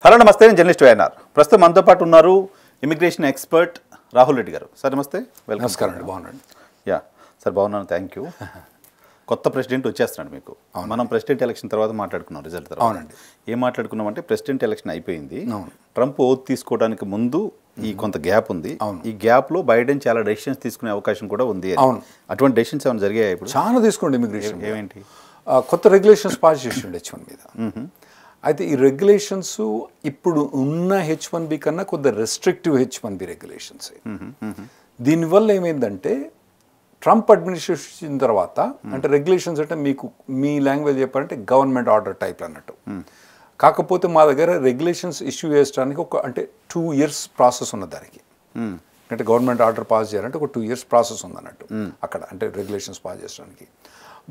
Hello నమస్తే, నేను journalist YNR. ప్రస్తుతం మనతో పాటు ఉన్నారు ఇమిగ్రేషన్ ఎక్స్పర్ట్ రాహుల్ రెడ్డి గారు. సార్ నమస్తే, వెల్కమ్. నమస్కారం అండి, బాగున్నాను. యా సార్, బాగున్నాను, థ్యాంక్ యూ. కొత్త ప్రెసిడెంట్ వచ్చేస్తున్నాడు మీకు. మనం ప్రెసిడెంట్ ఎలక్షన్ తర్వాత మాట్లాడుకున్నాం, రిజల్ట్ తర్వాత. అవునండి. ఏం మాట్లాడుకున్నామంటే ప్రెసిడెంట్ ఎలక్షన్ అయిపోయింది, ట్రంప్ ఓత్ తీసుకోవడానికి ముందు ఈ కొంత గ్యాప్ ఉంది. ఈ గ్యాప్లో బైడెన్ చాలా డెసిషన్స్ తీసుకునే అవకాశం కూడా ఉంది. అవును, అటువంటి డెసిషన్స్ ఏమైనా జరిగాయి ఇప్పుడు? చాలా తీసుకోండి. ఇమిగ్రేషన్ ఏమేంటి కొత్త రెగ్యులేషన్స్ పాస్ చేసిండు H1 మీద. అయితే ఈ రెగ్యులేషన్స్ ఇప్పుడు ఉన్న H1B కన్నా కొద్ది రెస్ట్రిక్టివ్ H1B రెగ్యులేషన్స్. దీనివల్ల ఏమైందంటే ట్రంప్ అడ్మినిస్ట్రేషన్ తర్వాత, అంటే రెగ్యులేషన్స్ అంటే మీకు మీ లాంగ్వేజ్ చెప్పాలంటే గవర్నమెంట్ ఆర్డర్ టైప్ అన్నట్టు. కాకపోతే మా దగ్గర రెగ్యులేషన్స్ ఇష్యూ చేయడానికి అంటే 2 years ప్రాసెస్ ఉన్న దానికి. అంటే గవర్నమెంట్ ఆర్డర్ పాస్ చేయాలంటే ఒక 2 years ప్రాసెస్ ఉందన్నట్టు అక్కడ, అంటే రెగ్యులేషన్స్ పాస్ చేయడానికి.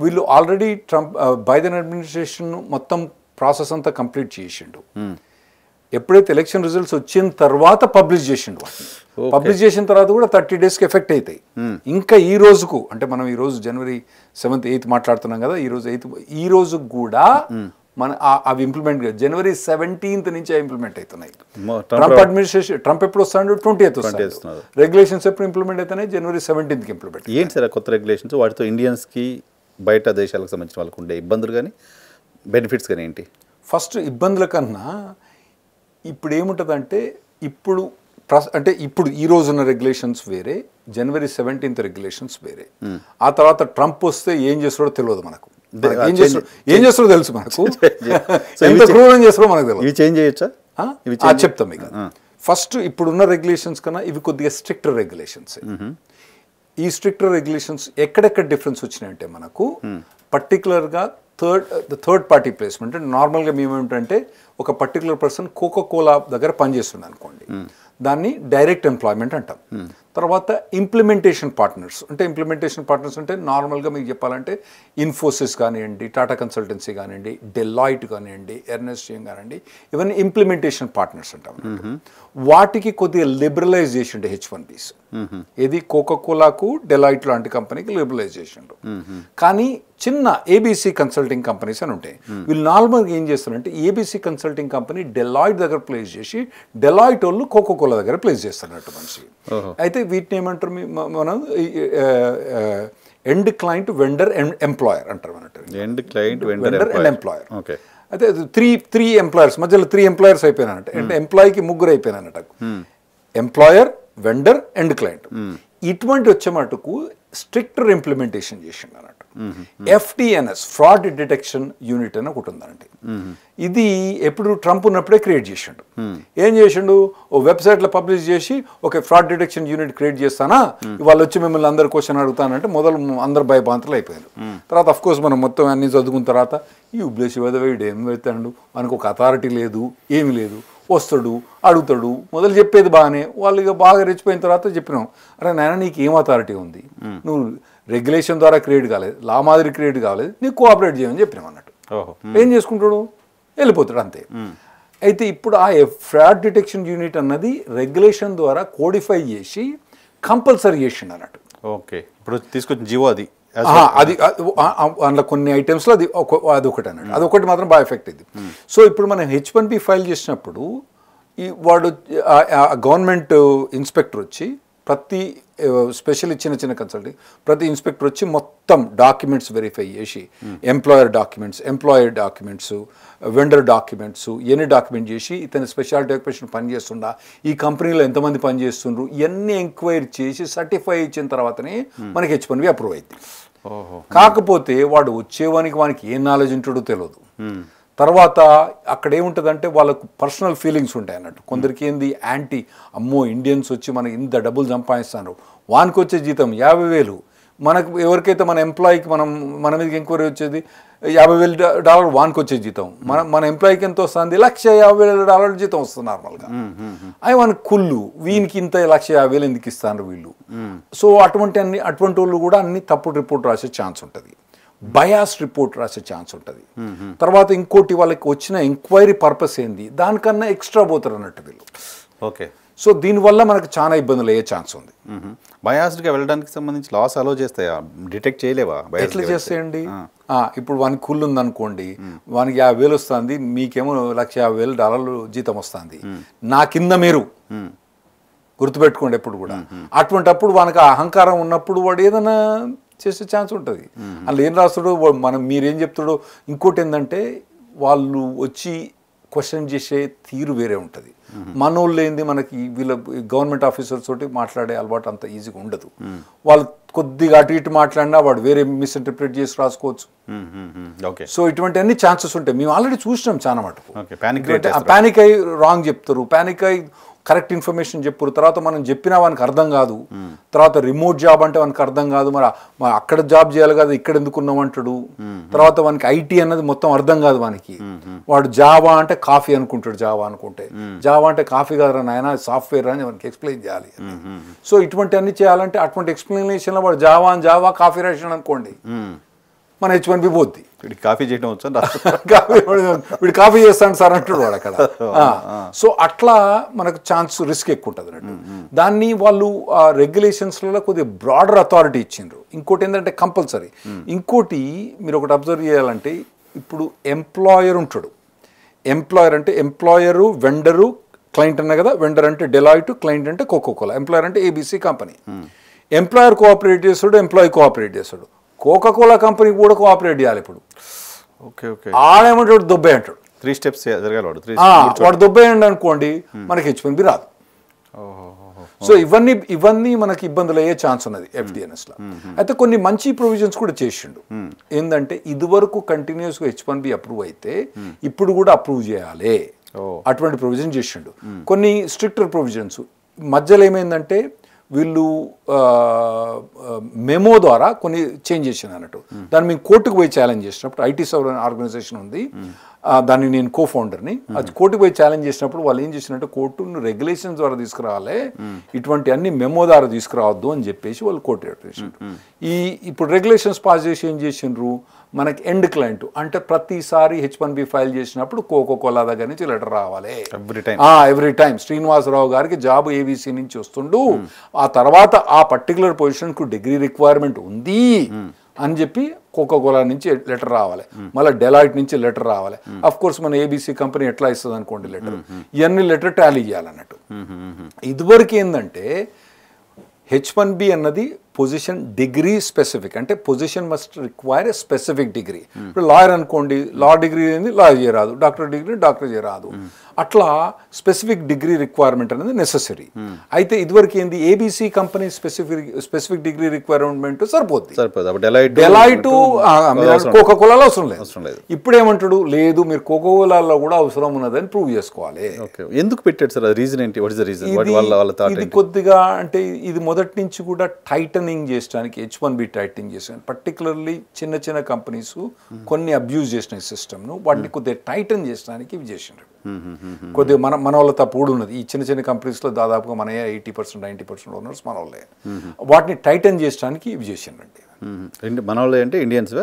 వీళ్ళు ఆల్రెడీ బైడెన్ అడ్మినిస్ట్రేషన్ మొత్తం ప్రాసెస్ అంతా కంప్లీట్ చేసిండు. ఎప్పుడైతే ఎలక్షన్ రిజల్ట్స్ వచ్చిన తర్వాత పబ్లిష్ చేసిండు వాటిని. పబ్లిష్ చేసిన తర్వాత కూడా 30 daysకి ఎఫెక్ట్ అవుతాయి. ఇంకా ఈ రోజుకు, అంటే మనం ఈ రోజు January 7th 8th మాట్లాడుతున్నాం కదా, ఈ రోజు 8th, ఈ రోజు కూడా మన అవి ఇంప్లిమెంట్ January 17th నుంచి ఇంప్లిమెంట్ అవుతున్నాయి. ట్రంప్ అడ్మినిస్ట్రేషన్, ట్రంప్ ఎప్పుడు వస్తాడు? 20th వస్తాడు. రెగ్యులేషన్స్ ఎప్పుడు ఇంప్లిమెంట్ అవుతున్నాయి? January 17th implement. ఏంటి సార్ కొత్త రెగ్యులేషన్స్? వాటితో ఇండియన్స్కి బయట దేశాలకు సంబంధించిన వాళ్ళకు ఉండే ఇబ్బందులు కానీ బెనిఫిట్స్ కానీ ఏంటి? ఫస్ట్ ఇబ్బందుల కన్నా ఇప్పుడు ఏముంటుందంటే, ఇప్పుడు అంటే ఇప్పుడు ఈ రోజున్న రెగ్యులేషన్స్ వేరే, January 17th రెగ్యులేషన్స్ వేరే. ఆ తర్వాత ట్రంప్ వస్తే ఏం చేస్తాడో తెలియదు మనకు. ఏం చేస్తాడో తెలుసు మనకు, ఎంత క్రూరం చేస్తాడో మనకు తెలియదు. ఇవి చేంజ్ చేయొచ్చా? చెప్తాం మీకు. ఫస్ట్ ఇప్పుడున్న రెగ్యులేషన్స్ కన్నా ఇవి కొద్దిగా స్ట్రిక్టర్ రెగ్యులేషన్స్. ఈ స్ట్రిక్టర్ రెగ్యులేషన్స్ ఎక్కడెక్కడ డిఫరెన్స్ వచ్చినాయంటే మనకు పర్టికులర్గా థర్డ్ పార్టీ ప్లేస్మెంట్. అంటే నార్మల్గా మేమేమిటంటే ఒక పర్టికులర్ పర్సన్ కోకోకోలా దగ్గర పనిచేస్తుంది అనుకోండి, దాన్ని డైరెక్ట్ ఎంప్లాయ్మెంట్ అంటాం. తర్వాత ఇంప్లిమెంటేషన్ పార్ట్నర్స్. అంటే ఇంప్లిమెంటేషన్ పార్ట్నర్స్ అంటే నార్మల్గా మీకు చెప్పాలంటే ఇన్ఫోసిస్ కానివ్వండి, టాటా కన్సల్టెన్సీ కానివ్వండి, డెలాయిట్ కానివ్వండి, ఎర్నెస్ట్ యంగ్ కానివ్వండి, ఇవన్నీ ఇంప్లిమెంటేషన్ పార్ట్నర్స్ అంటాం. వాటికి కొద్దిగా లిబరలైజ్ చేసిండే H1Bs. ఇది కోకోకోలాకు, డెలాయిట్ లాంటి కంపెనీకి లిబరలైజ్ చేసిండు. కానీ చిన్న ఏబీసీ కన్సల్టింగ్ కంపెనీస్ అని ఉంటాయి. వీళ్ళు నార్మల్గా ఏం చేస్తారంటే ఏబీసీ కన్సల్టింగ్ కంపెనీ డెలాయిట్ దగ్గర ప్లేస్ చేసి, డెలాయిట్ వాళ్ళు కోకోకోలా దగ్గర ప్లేస్ చేస్తున్నట్టు మనిషి. అయితే వీటిని ఏమంటారు మనం? ఎండ్ క్లయింట్ వెండర్ ఎంప్లాయర్ అంటారు అన్నట్టు. End client vendor and employer. అయితే త్రీ ఎంప్లాయర్స్ మధ్యలో 3 employers అయిపోయినట్టు. అంటే ఎంప్లాయీకి 3 అయిపోయినట్టు. Employer, vendor, end client. ఇటువంటి వచ్చే మటుకు స్ట్రిక్టర్ ఇంప్లిమెంటేషన్ చేసిండు అన్నట్టు. FDNS, ఫ్రాడ్ డిటెక్షన్ యూనిట్ అని ఒకటి ఉందండి. ఇది ఎప్పుడు ట్రంప్ ఉన్నప్పుడే క్రియేట్ చేసిండు. ఏం చేసిండు? ఓ వెబ్సైట్లో పబ్లిష్ చేసి, okay fraud detection unit create చేస్తానా, వాళ్ళు వచ్చి మిమ్మల్ని అందరు క్వశ్చన్ అడుగుతానంటే మొదలు అందరు భయభ్రాంతులు అయిపోయారు. తర్వాత అఫ్ కోర్స్ మనం మొత్తం అన్ని చదువుకున్న తర్వాత ఈ ఉబ్లేసి వీడు ఏం పెడతాడు, మనకు ఒక అథారిటీ లేదు, ఏమి లేదు, వస్తాడు అడుగుతాడు, మొదలు చెప్పేది బాగానే. వాళ్ళు ఇక బాగా రెచ్చిపోయిన తర్వాత చెప్పినాం, అరే నాయన నీకు ఏం అథారిటీ ఉంది, నువ్వు రెగ్యులేషన్ ద్వారా క్రియేట్ కాలేదు, లా మాదిరి క్రియేట్ కాలేదు, నీకు కోఆపరేట్ చేయమని చెప్పినాం అన్నట్టు. ఏం చేసుకుంటాడు? వెళ్ళిపోతాడు అంతే. అయితే ఇప్పుడు ఆ ఫ్రాడ్ డిటెక్షన్ యూనిట్ అన్నది రెగ్యులేషన్ ద్వారా కోడిఫై చేసి కంపల్సరీ చేసిండు అన్నట్టు. ఓకే, ఇప్పుడు తీసుకొచ్చిన జీవో అది అందులో కొన్ని ఐటమ్స్లో అది ఒకటి అన్నట్టు. అదొకటి మాత్రం బాగా ఎఫెక్ట్ అయింది. సో ఇప్పుడు మనం H1B ఫైల్ చేసినప్పుడు వాడు గవర్నమెంట్ ఇన్స్పెక్టర్ వచ్చి ప్రతి స్పెషల్లీ చిన్న కన్సల్టింగ్ ప్రతి ఇన్స్పెక్టర్ వచ్చి మొత్తం డాక్యుమెంట్స్ వెరిఫై చేసి, ఎంప్లాయర్ డాక్యుమెంట్స్, వెండర్ డాక్యుమెంట్స్, ఎన్ని డాక్యుమెంట్ చేసి ఇతని స్పెషాలిటీ ఆక్యుపేషన్ పనిచేస్తుండా, ఈ కంపెనీలో ఎంతమంది పనిచేస్తుండ్రు, ఇవన్నీ ఎంక్వైరీ చేసి సర్టిఫై ఇచ్చిన తర్వాతనే మనకి H1B అప్రూవ్ అయింది. కాకపోతే వాడు వానికి ఏం నాలెడ్జ్ ఉంటుందో తెలియదు. తర్వాత అక్కడ ఏముంటుందంటే వాళ్ళకు పర్సనల్ ఫీలింగ్స్ ఉంటాయి అన్నట్టు. కొందరికి ఏంది యాంటీ, అమ్మో ఇండియన్స్ వచ్చి మనకి ఇంత డబ్బులు సంపాదిస్తారు, వానికి వచ్చే జీతం 50,000, మనకు ఎవరికైతే మన ఎంప్లాయీకి మన మీదకి ఎంక్వైరీ వచ్చేది $50,000 వానికి వచ్చే జీతం, మన ఎంప్లాయీకి ఎంత వస్తుంది? $150,000 జీతం వస్తుంది నార్మల్గా. అవి మనకు కుళ్ళు, వీనికి ఇంత $150,000 ఎందుకు ఇస్తారు వీళ్ళు. సో అటువంటి వాళ్ళు కూడా అన్ని తప్పుడు రిపోర్ట్ రాసే ఛాన్స్ ఉంటుంది, బయాస్ రిపోర్ట్ రాసే ఛాన్స్ ఉంటుంది. తర్వాత ఇంకోటి వాళ్ళకి వచ్చిన ఎంక్వైరీ పర్పస్ ఏంది, దానికన్నా ఎక్స్ట్రా పోతారు అన్నట్టు వీళ్ళు. ఓకే, సో దీనివల్ల మనకు చాలా ఇబ్బందులు అయ్యే ఛాన్స్ ఉంది. బయాస్డ్గా వెళ్ళడానికి సంబంధించి లాస్ అలో చేస్తాయా, డిటెక్ట్ చేయలేవా? ఎట్లా చేస్తాయండి? ఇప్పుడు వానికి కుళ్ళు ఉందనుకోండి, వానికి 50,000 వస్తుంది, మీకేమో $150,000 జీతం వస్తుంది, నా కింద మీరు గుర్తుపెట్టుకోండి ఎప్పుడు కూడా. అటువంటి అప్పుడు వానికి అహంకారం ఉన్నప్పుడు వాడు ఏదైనా చేసే ఛాన్స్ ఉంటుంది. అందులో ఏం రాస్తాడో మనం మీరేం చెప్తాడో. ఇంకోటి ఏంటంటే వాళ్ళు వచ్చి క్వశ్చన్ చేసే తీరు వేరే ఉంటుంది. మనోళ్ళు ఏంది, మనకి వీళ్ళ గవర్నమెంట్ ఆఫీసర్స్ తోటి మాట్లాడే అలవాటు అంత ఈజీగా ఉండదు. వాళ్ళు కొద్దిగా అటు ఇటు మాట్లాడినా వాడు వేరే మిస్ఇంటర్ప్రిట్ చేసి రాసుకోవచ్చు. సో ఇటువంటి అన్ని ఛాన్సెస్ ఉంటాయి. మేము ఆల్రెడీ చూసినాం చాలా మటుకు. పానిక్ అయి రాంగ్ చెప్తారు, పానిక్ అయి కరెక్ట్ ఇన్ఫర్మేషన్ చెప్పారు, తర్వాత మనం చెప్పినా వానికి అర్థం కాదు, తర్వాత రిమోట్ జాబ్ అంటే వానికి అర్థం కాదు, మరి అక్కడ జాబ్ చేయాలి కదా ఇక్కడ ఎందుకు ఉన్నామంటాడు, తర్వాత వానికి ఐటీ అన్నది మొత్తం అర్థం కాదు వానికి. వాడు జావా అంటే కాఫీ అనుకుంటాడు, జావా అనుకుంటే జావా అంటే కాఫీ కాదు నాయన సాఫ్ట్వేర్ అని వానికి ఎక్స్ప్లెయిన్ చేయాలి. సో ఇటువంటి అన్ని చేయాలంటే అటువంటి ఎక్స్ప్లెయినేషన్లో వాడు జావా కాఫీ రాసిన అనుకోండి, మన H1B పోద్ది. వీడికి కాఫీ చేయడం వచ్చా, వీడు కాఫీ చేస్తాడు సార్ అంటాడు వాడు అక్కడ. సో అట్లా మనకు ఛాన్స్ రిస్క్ ఎక్కువ ఉంటుంది అన్నట్టు. దాన్ని వాళ్ళు రెగ్యులేషన్స్లలో కొద్దిగా బ్రాడర్ అథారిటీ ఇచ్చిండ్రు. ఇంకోటి ఏంటంటే కంపల్సరీ. ఇంకోటి మీరు ఒకటి అబ్జర్వ్ చేయాలంటే, ఇప్పుడు ఎంప్లాయర్ ఉంటాడు. ఎంప్లాయర్ అంటే ఎంప్లాయరు, వెండరు, క్లయింట్ అన్నా కదా. వెండర్ అంటే డెలాయిట్, క్లయింట్ అంటే కోకోకోలా, ఎంప్లాయర్ అంటే ABC కంపెనీ. ఎంప్లాయర్ కోఆపరేట్ చేస్తాడు, ఎంప్లాయీ కోఆపరేట్ చేస్తాడు. కోకోకోలా కంపెనీ కూడా కోఆపరేట్ చేయాలి. ఇప్పుడు ఆడేమంటాడు, దొబ్బే అంటాడు. 3 steps జరగాలి వాడు దొబ్బేయండి అనుకోండి, మనకి H1B రాదు. సో ఇవన్నీ మనకి ఇబ్బందులు అయ్యే ఛాన్స్ ఉన్నది FDNSలో. అయితే కొన్ని మంచి ప్రొవిజన్స్ కూడా చేసిండు. ఏంటంటే ఇదివరకు కంటిన్యూస్గా H1B అప్రూవ్ అయితే ఇప్పుడు కూడా అప్రూవ్ చేయాలి, అటువంటి ప్రొవిజన్ చేసిండు. కొన్ని స్ట్రిక్టర్ ప్రొవిజన్స్ మధ్యలో ఏమైందంటే వీళ్ళు మెమో ద్వారా కొన్ని చేంజ్ చేసింది అన్నట్టు. దాన్ని మేము కోర్టుకు పోయి ఛాలెంజ్ చేసినప్పుడు, ఐటీ సర్వ్ ఆర్గనైజేషన్ ఉంది, దాన్ని నేను కో-ఫౌండర్ని. అది కోర్టుకు పోయి ఛాలెంజ్ చేసినప్పుడు వాళ్ళు ఏం చేసినట్టు, కోర్టును రెగ్యులేషన్స్ ద్వారా తీసుకురావాలి, ఇటువంటి అన్ని మెమో ద్వారా తీసుకురావద్దు అని చెప్పేసి వాళ్ళు కోర్టు చేసిండ్రు. ఇప్పుడు రెగ్యులేషన్స్ పాస్ చేసి ఏం చేసిండ్రు, మనకి ఎండ్ క్లయింట్ అంటే ప్రతిసారి H1B ఫైల్ చేసినప్పుడు కోకోకోలా దగ్గర నుంచి లెటర్ రావాలి ఎవ్రీ టైం. శ్రీనివాసరావు గారికి జాబ్ ABC నుంచి వస్తుండు, ఆ తర్వాత ఆ పర్టికులర్ పొజిషన్కు డిగ్రీ రిక్వైర్మెంట్ ఉంది అని చెప్పి కోకోకోలా నుంచి లెటర్ రావాలి, మళ్ళీ డెలాయిట్ నుంచి లెటర్ రావాలి. అఫ్ కోర్స్ మన ABC కంపెనీ ఎట్లా ఇస్తుంది అనుకోండి లెటర్, ఇవన్నీ లెటర్ టాలీ చేయాలన్నట్టు. ఇదివరకు ఏంటంటే H1B అన్నది పొజిషన్ డిగ్రీ స్పెసిఫిక్, అంటే position must require a specific degree. ఇప్పుడు లాయర్ అనుకోండి, లా డిగ్రీ ఏంది లాయర్ చేయరాదు, డాక్టర్ డిగ్రీ డాక్టర్ చేయరాదు, అట్లా స్పెసిఫిక్ డిగ్రీ రిక్వైర్మెంట్ అనేది నెసెసరీ. అయితే ఇదివరకు ఏంది, ABC company specific degree requirement సరిపోద్ది, డెలాయిట్ కోకోకోలాలో అవసరం లేదు. ఇప్పుడు ఏమంటాడు, లేదు మీరు కోకోకోలాలో కూడా అవసరం ఉన్నదని ప్రూవ్ చేసుకోవాలి. ఎందుకు పెట్టాడు సార్, రీజన్ ఏంటి? ఇది కొద్దిగా అంటే ఇది మొదటి నుంచి కూడా టైటనింగ్ చేయడానికి, H1B టైటనింగ్ చేసాను. పర్టికులర్లీ చిన్న చిన్న కంపెనీస్ కొన్ని అబ్యూజ్ చేసిన సిస్టమ్ను, వాటిని కొద్దిగా టైటన్ చేయడానికి ఇవి చేసినారు. కొద్దిగా మన వాళ్ళ తప్పు కూడా ఉన్నది. ఈ చిన్న చిన్న కంపెనీస్లో దాదాపుగా మన 80% 90% ఓనర్స్ మన వాళ్ళే. వాటిని టైటన్ చేయడానికి ఇవి చేసిండ్రండి. మన వాళ్ళే అంటే ఇండియన్స్,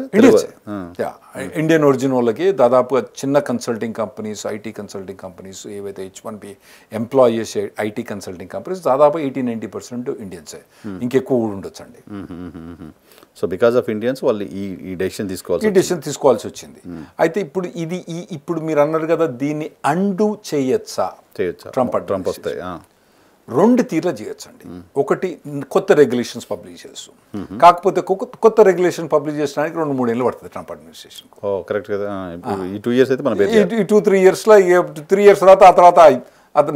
ఇండియన్ ఒరిజిన్ వాళ్ళకి దాదాపుగా చిన్న consulting companies, IT consulting companies, ఏవైతే H1B ఎంప్లాయ్ చేసే ఐటీ కన్సల్టింగ్ కంపెనీస్ దాదాపు 80-90% ఇండియన్సే, ఇంకెక్కువ కూడా ఉండొచ్చు అండి. సో బికాస్ ఆఫ్ ఇండియన్స్ వాళ్ళు ఈ డెసిషన్ తీసుకోవాల్సి వచ్చింది. అయితే ఇప్పుడు మీరు అన్నారు కదా, దీన్ని అండు చేయొచ్చా ట్రంప్ వస్తాయి? 2 తీర్ల చేయొచ్చండి. ఒకటి, కొత్త రెగ్యులేషన్స్ పబ్లిష్ చేస్తూ, కాకపోతే కొత్త రెగ్యులేషన్ పబ్లిష్ చేయడానికి 2-3 ఏళ్ళు పడుతుంది ట్రంప్ అడ్మినిస్ట్రేషన్. కరెక్ట్ కదా. ఈ 2 years అయితే మన 2-3 yearsలో 3 years తర్వాత, ఆ తర్వాత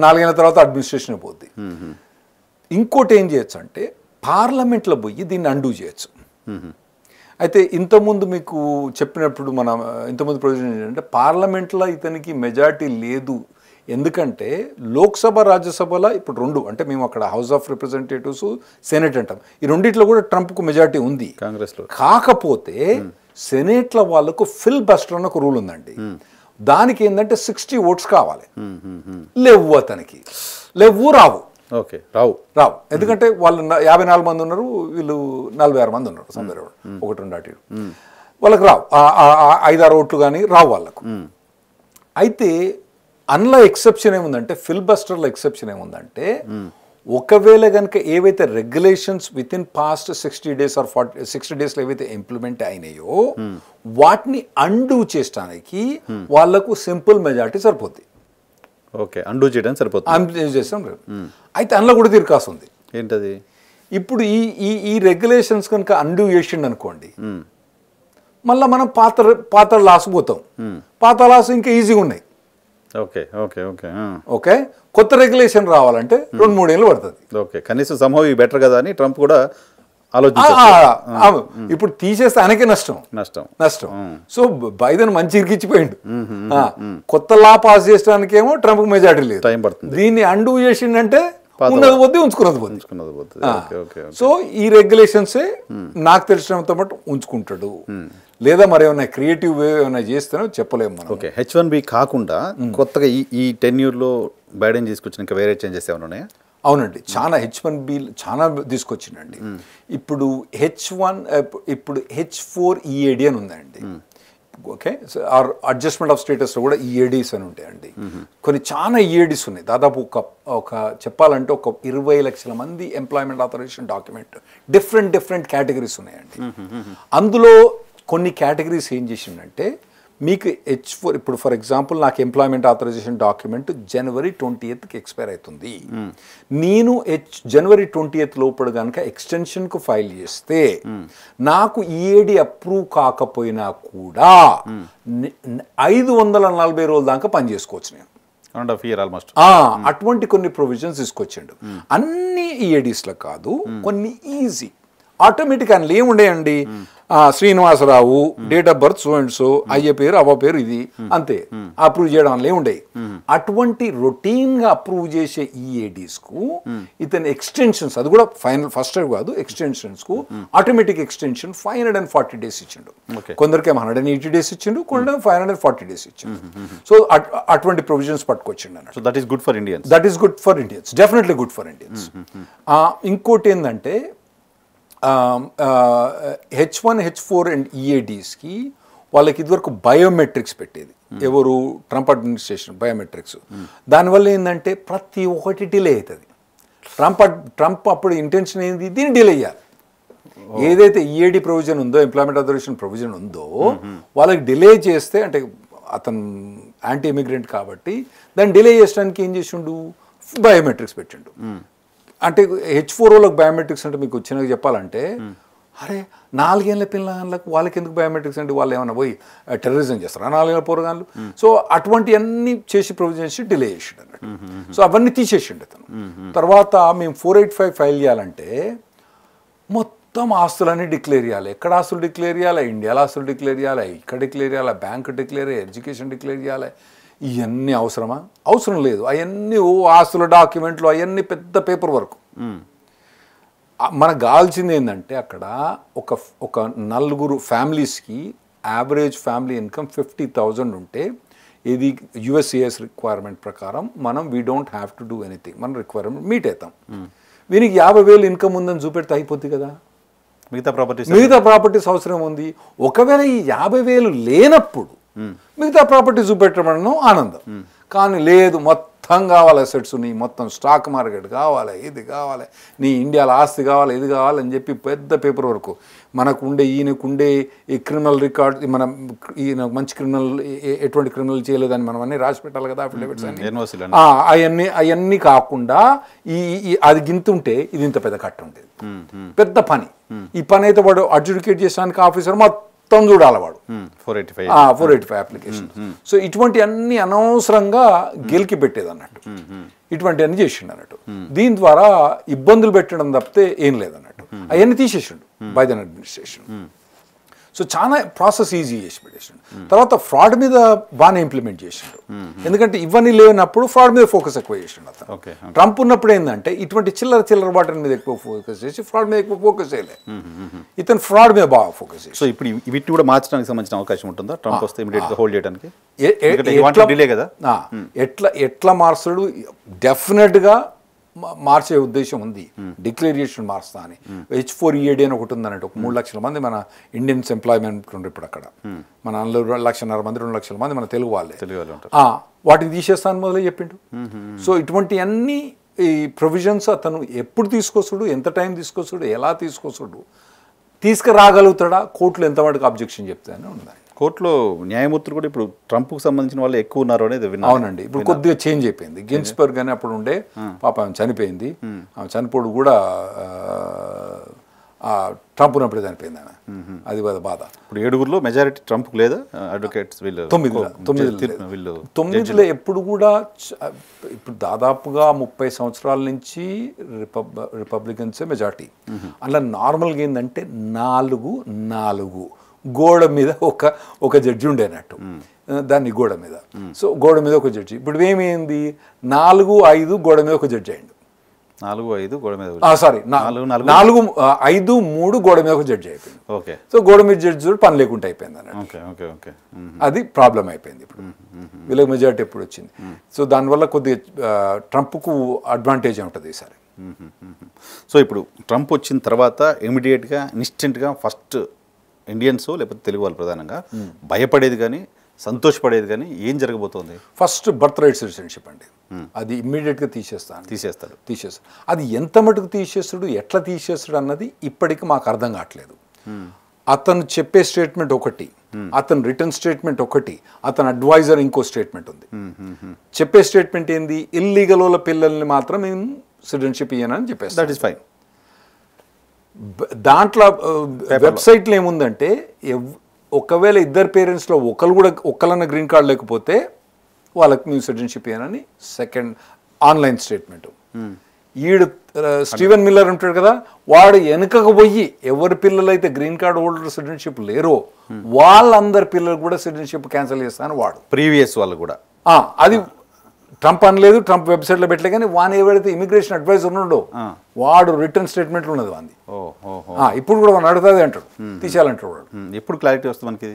4 ఏళ్ళ తర్వాత అడ్మినిస్ట్రేషన్ పోద్ది. ఇంకోటి ఏం చేయొచ్చు అంటే పార్లమెంట్లో పోయి దీన్ని అండూ చేయొచ్చు. అయితే ఇంతకుముందు మీకు చెప్పినప్పుడు ఇంతకుముందు ప్రొవిజన్ ఏంటంటే పార్లమెంట్లో ఇతనికి మెజారిటీ లేదు. ఎందుకంటే లోక్సభ రాజ్యసభలో ఇప్పుడు 2, అంటే మేము అక్కడ హౌస్ ఆఫ్ రిప్రజెంటేటివ్స్ సెనేట్ అంటాం, ఈ రెండిట్లో కూడా ట్రంప్కు మెజారిటీ ఉంది కాంగ్రెస్లో. కాకపోతే సెనేట్లో వాళ్ళకు ఫిల్ బస్టర్ అని ఒక రూల్ ఉందండి. దానికి ఏంటంటే 60 votes కావాలి. లేవు, అతనికి రావు. రావు ఎందుకంటే వాళ్ళు 54 మంది ఉన్నారు, వీళ్ళు 46 మంది ఉన్నారు, 1-2 అటు వాళ్ళకి రావు. 5-6 ఓట్లు కానీ రావు వాళ్ళకు. అయితే అందులో ఎక్సెప్షన్ ఏముందంటే, ఫిల్ బస్టర్లో ఎక్సెప్షన్ ఏముందంటే, ఒకవేళ కనుక ఏవైతే regulations within past 60 days or 60 daysలో ఏవైతే ఇంప్లిమెంట్ అయినాయో వాటిని అండూ చేయడానికి వాళ్ళకు సింపుల్ మెజారిటీ సరిపోద్ది. ఓకే, అండూ చేయడానికి సరిపోతుంది. చేస్తాం. అయితే అందులో కూడా తిరకాసు ఉంది. ఏంటది? ఇప్పుడు ఈ రెగ్యులేషన్స్ కనుక అండూ చేసిండు అనుకోండి, మళ్ళీ మనం పాత లాస్ పోతాం. పాత లాస్ ఇంకా ఈజీగా ఉన్నాయి. ఓకే ఓకే ఓకే ఓకే, కొత్త రెగ్యులేషన్ రావాలంటే 2-3 ఏళ్ళు పడుతుంది. ఓకే, కనీసం సంభవం ఇవి బెటర్ కదా అని ట్రంప్ కూడా ఆలోచించారు. ఇప్పుడు తీసేస్తే ఆయనకే నష్టం. సో బైడెన్ మంచి ఇరికిచ్చిపోయిండు. కొత్త లా పాస్ చేయడానికేమో ట్రంప్ మెజారిటీ లేదు, టైం పడుతుంది. దీన్ని అండూ చేసిండంటే ఉన్నది పోద్ది, ఉంచుకున్నది పోద్ది. సో ఈ రెగ్యులేషన్సే నాకు తెలిసినంత మటు ఉంచుకుంటాడు. లేదా మరి ఏమైనా క్రియేటివ్ వే ఏమైనా చేస్తేనో చెప్పలేము మనం. ఓకే, H1B కాకుండా కొత్తగా ఈ టెన్యూర్లో బైడెన్ తీసుకొచ్చిన ఇంకా వేరే చేంజెస్ ఏమైనా ఉన్నాయా? అవునండి, చాలా H1B చాలా తీసుకొచ్చిండండి. ఇప్పుడు H4 EAD అని ఉందండి. ఓకే, ఆర్ అడ్జస్ట్మెంట్ ఆఫ్ స్టేటస్లో కూడా EADs అని ఉంటాయండి. కొన్ని చాలా EADs ఉన్నాయి. దాదాపు ఒక చెప్పాలంటే ఒక 20 లక్షల మంది employment authorization document different categories ఉన్నాయండి. అందులో కొన్ని కేటగిరీస్ ఏం చేసిందంటే మీకు H4 ఇప్పుడు ఫర్ ఎగ్జాంపుల్ నాకు employment authorization document January 20th expire అవుతుంది. నేను January 20th లోపల కనుక ఎక్స్టెన్షన్కు ఫైల్ చేస్తే నాకు EAD అప్రూవ్ కాకపోయినా కూడా 540 రోజుల దాకా పని చేసుకోవచ్చు నేను. ఆల్మోస్ట్ అటువంటి కొన్ని ప్రొవిజన్స్ తీసుకొచ్చిండు. అన్ని EADsలో కాదు, కొన్ని ఈజీ ఆటోమేటిక్ అందులో ఏముండేయండి, Srinivasarao date of birth so and so, అయ్య పేరు అవ్వ పేరు ఇది అంతే, అప్రూవ్ చేయడం అందులో ఏముండేవి. అటువంటి రొటీన్గా అప్రూవ్ చేసే EADsకు ఇతని ఎక్స్టెన్షన్స్, అది కూడా ఫస్ట్ కాదు, ఎక్స్టెన్షన్స్కు ఆటోమేటిక్ ఎక్స్టెన్షన్ 540 days ఇచ్చిండు. కొందరికేమో 180 days ఇచ్చిండు, కొందరు 540 days ఇచ్చిండు. సో అటువంటి ప్రొవిజన్స్ పట్టుకొచ్చిండు అన్నట్టు. That is good for Indians. Definitely good for Indians. ఇంకోటి ఏంటంటే H1, H4 అండ్ EADsకి వాళ్ళకి ఇదివరకు బయోమెట్రిక్స్ పెట్టేది ఎవరు, ట్రంప్ అడ్మినిస్ట్రేషన్ బయోమెట్రిక్స్. దానివల్ల ఏంటంటే ప్రతి ఒక్కటి డిలే అవుతుంది. ట్రంప్ అప్పుడు ఇంటెన్షన్ ఏంది, దీన్ని డిలే చేయాలి. ఏదైతే EAD ప్రొవిజన్ ఉందో, ఎంప్లాయ్మెంట్ ఆథరైజేషన్ ప్రొవిజన్ ఉందో, వాళ్ళకి డిలే చేస్తే, అంటే అతను యాంటీ ఇమిగ్రెంట్ కాబట్టి దాన్ని డిలే చేయడానికి ఏం చేసిండు, బయోమెట్రిక్స్ పెట్టిండు. అంటే H4 వాళ్ళకి బయోమెట్రిక్స్ అంటే మీకు చిన్నగా చెప్పాలంటే, అరే 4 ఏళ్ళ పిల్లలకు వాళ్ళకి ఎందుకు బయోమెట్రిక్స్ అంటే, వాళ్ళు ఏమైనా పోయి టెర్రరిజం చేస్తారు 4 ఏళ్ళ పోరగాళ్ళు. సో అటువంటి అన్ని చేసి ప్రొవిజన్ చేసి డిలే చేసిండు అన్నట్టు. సో అవన్నీ తీసేసిండు అతను. తర్వాత మేము 485 ఫైల్ చేయాలంటే మొత్తం ఆస్తులన్నీ డిక్లేర్ చేయాలి. ఎక్కడ ఆస్తులు డిక్లేర్ చేయాలి, ఇండియాలో ఆస్తులు డిక్లేర్ చేయాలి, ఇక్కడ డిక్లేర్ చేయాలి, బ్యాంక్ డిక్లేర్ చేయాలి, ఎడ్యుకేషన్ డిక్లేర్ చేయాలి. ఇవన్నీ అవసరమా? అవసరం లేదు. అవన్నీ ఆస్తుల డాక్యుమెంట్లు అవన్నీ పెద్ద పేపర్ వర్క్. మనకు కావాల్సింది ఏంటంటే అక్కడ ఒక 4 ఫ్యామిలీస్కి యావరేజ్ ఫ్యామిలీ ఇన్కమ్ 50,000 ఉంటే, ఇది USCIS రిక్వైర్మెంట్ ప్రకారం మనం we don't have to do anything, మనం రిక్వైర్మెంట్ మీట్ అవుతాం. వీనికి 50,000 ఇన్కమ్ ఉందని చూపెడితే అయిపోద్ది కదా. మిగతా ప్రాపర్టీస్ అవసరం ఉంది. ఒకవేళ ఈ 50,000 లేనప్పుడు మిగతా ప్రాపర్టీ చూపెట్టడం ఆనందం. కానీ లేదు, మొత్తం కావాలి, అసెట్స్ నీ మొత్తం స్టాక్ మార్కెట్ కావాలి, ఇది కావాలి, నీ ఇండియాలో ఆస్తి కావాలి, ఇది కావాలని చెప్పి పెద్ద పేపర్ వరకు. ఈయనకుండే ఈ క్రిమినల్ రికార్డ్, మనం ఈయన మంచి క్రిమినల్, ఎటువంటి క్రిమినల్ చేయలేదని మనం అన్నీ రాసి పెట్టాలి కదా, అఫిడవిట్స్ అన్ని. అవన్నీ కాకుండా అది గింతుంటే ఇది ఇంత పెద్ద కట్ట ఉండేది, పెద్ద పని. ఈ పని అయితే వాడు అడ్జుడికేట్ చేసడానికి ఆఫీసర్ మొత్తం చూడాలి వాడు. 485 అప్లికేషన్. సో ఇటువంటి అన్ని అనవసరంగా గెలికి పెట్టేది అన్నట్టు, ఇటువంటి అన్ని చేసిండు అన్నట్టు. దీని ద్వారా ఇబ్బందులు పెట్టడం తప్పితే ఏం లేదన్నట్టు. అవన్నీ తీసేసిండు బైడెన్ అడ్మినిస్ట్రేషన్. సో చాలా ప్రాసెస్ ఈజీ చేసి పెట్టేసిండు. తర్వాత ఫ్రాడ్ మీద బాగానే ఇంప్లిమెంట్ చేసిండు. ఎందుకంటే ఇవన్నీ లేనప్పుడు ఫ్రాడ్ మీద ఫోకస్ ఎక్కువ చేసిండు అతను. ట్రంప్ ఉన్నప్పుడు ఏంటంటే ఇటువంటి చిల్లర వాటర్ మీద ఎక్కువ ఫోకస్ చేసి ఫ్రాడ్ మీద ఎక్కువ ఫోకస్ చేయలే. ఇతను ఫ్రాడ్ మీద బాగా ఫోకస్ చేసి. సో ఇప్పుడు వీటిని కూడా మార్చడానికి సంబంధించిన అవకాశం ఉంటుందా ట్రంప్ వస్తే ఇమిడియట్ గా హోల్డ్ చేయడానికి? ఎట్లా మార్చడు, డెఫినెట్ గా మార్చే ఉద్దేశం ఉంది. డిక్లరేషన్ మార్చుతా అని. H4 EAD అని ఒకటి ఉందన్నట్టు. ఒక 3 లక్షల మంది మన ఇండియన్స్ ఎంప్లాయ్మెంట్ ఉండే ఇప్పుడు అక్కడ. మన 1.5 మంది 2 లక్షల మంది మన తెలుగు వాళ్ళే. వాటిని తీసేస్తాను మొదలే చెప్పిండు. సో ఇటువంటి అన్ని ఈ ప్రొవిజన్స్ అతను ఎప్పుడు తీసుకొస్తాడు, ఎంత టైం తీసుకొస్తాడు, ఎలా తీసుకొస్తాడు, తీసుకురాగలుగుతాడా, కోర్టులో ఎంత మటుకు అబ్జెక్షన్ చెప్తానే ఉన్నాయి. కోర్టులో న్యాయమూర్తులు కూడా ఇప్పుడు ట్రంప్కు సంబంధించిన వాళ్ళు ఎక్కువ ఉన్నారు అనేది విన్నాను. అవునండి, ఇప్పుడు కొద్దిగా చేంజ్ అయిపోయింది. గిన్స్బర్గ్ అని అప్పుడు ఉండే పాప ఆమె చనిపోయింది. ఆమె చనిపోడు కూడా ట్రంప్ ఉన్నప్పుడే చనిపోయింది ఆమె. అది బాధ. ఇప్పుడు 7గురిలో మెజారిటీ ట్రంప్కు లేదా అడ్వకేట్స్ వీళ్ళు 9లో ఎప్పుడు కూడా ఇప్పుడు దాదాపుగా 30 సంవత్సరాల నుంచి రిపబ్లికన్సే మెజారిటీ. అలా నార్మల్గా ఏంటంటే 4 గోడ మీద ఒక జడ్జి ఉండేనట్టు, దాన్ని గోడ మీద. సో గోడ మీద ఒక జడ్జి. ఇప్పుడు ఏమైంది, 4-5 గోడ మీద ఒక జడ్జి అయ్యిండు. 4-5 గోడ మీద, సారీ 4-5-3 గోడ మీద ఒక జడ్జి అయిపోయింది. ఓకే. సో గోడ మీద జడ్జి పని లేకుండా అయిపోయింది అన్నట్టు. అది ప్రాబ్లం అయిపోయింది. ఇప్పుడు వీళ్ళకి మెజారిటీ ఎప్పుడు వచ్చింది. సో దానివల్ల కొద్దిగా ట్రంప్కు అడ్వాంటేజ్ ఉంటుంది ఈసారి. సో ఇప్పుడు ట్రంప్ వచ్చిన తర్వాత ఇమీడియట్గా ఇన్స్టెంట్గా ఫస్ట్ ఇండియన్స్ లేకపోతే తెలుగు వాళ్ళు ప్రధానంగా భయపడేది కానీ సంతోషపడేది కానీ ఏం జరగబోతోంది? ఫస్ట్ బర్త్ రైట్ సిటిజన్షిప్ అండి. అది ఇమ్మీడియట్గా తీసేస్తాడు. అది ఎంత మటుకు తీసేస్తాడు, ఎట్లా తీసేస్తాడు అన్నది ఇప్పటికి మాకు అర్థం కావట్లేదు. అతను చెప్పే స్టేట్మెంట్ ఒకటి, అతను రిటర్న్ స్టేట్మెంట్ ఒకటి, అతను అడ్వైజర్ ఇంకో స్టేట్మెంట్ ఉంది. చెప్పే స్టేట్మెంట్ ఏంది, ఇల్లీగల్ వాళ్ళ పిల్లల్ని మాత్రం మేము సిటిజన్షిప్ ఇయ్యనని చెప్పేస్తాం. That is fine. దాంట్లో వెబ్సైట్లో ఏముందంటే ఒకవేళ ఇద్దరు పేరెంట్స్లో ఒకళ్ళన్న గ్రీన్ కార్డ్ లేకపోతే వాళ్ళకి మేము సిటిజన్షిప్ ఇయ్యనని సెకండ్ ఆన్లైన్ స్టేట్మెంట్. ఈడు స్టీవెన్ మిల్లర్ ఉంటాడు కదా, వాడు వెనుకకు పోయి ఎవరి పిల్లలు అయితే గ్రీన్ కార్డ్ హోల్డర్ సిటిజన్షిప్ లేరో వాళ్ళందరి పిల్లలు కూడా సిటిజన్షిప్ క్యాన్సిల్ చేస్తాను వాడు. ప్రీవియస్ వాళ్ళు కూడా అది ట్రంప్ అనలేదు, ట్రంప్ వెబ్సైట్లో పెట్టలే, కానీ వాని ఎవరైతే ఇమిగ్రేషన్ అడ్వైజర్ ఉన్నాడో వాడు రిటర్న్ స్టేట్మెంట్లు ఉన్నది వాంది. ఇప్పుడు కూడా వాడు అడుగుతుంది అంటాడు, తీసేయాలంటాడు వాడు. ఎప్పుడు క్లారిటీ వస్తుంది మనకి?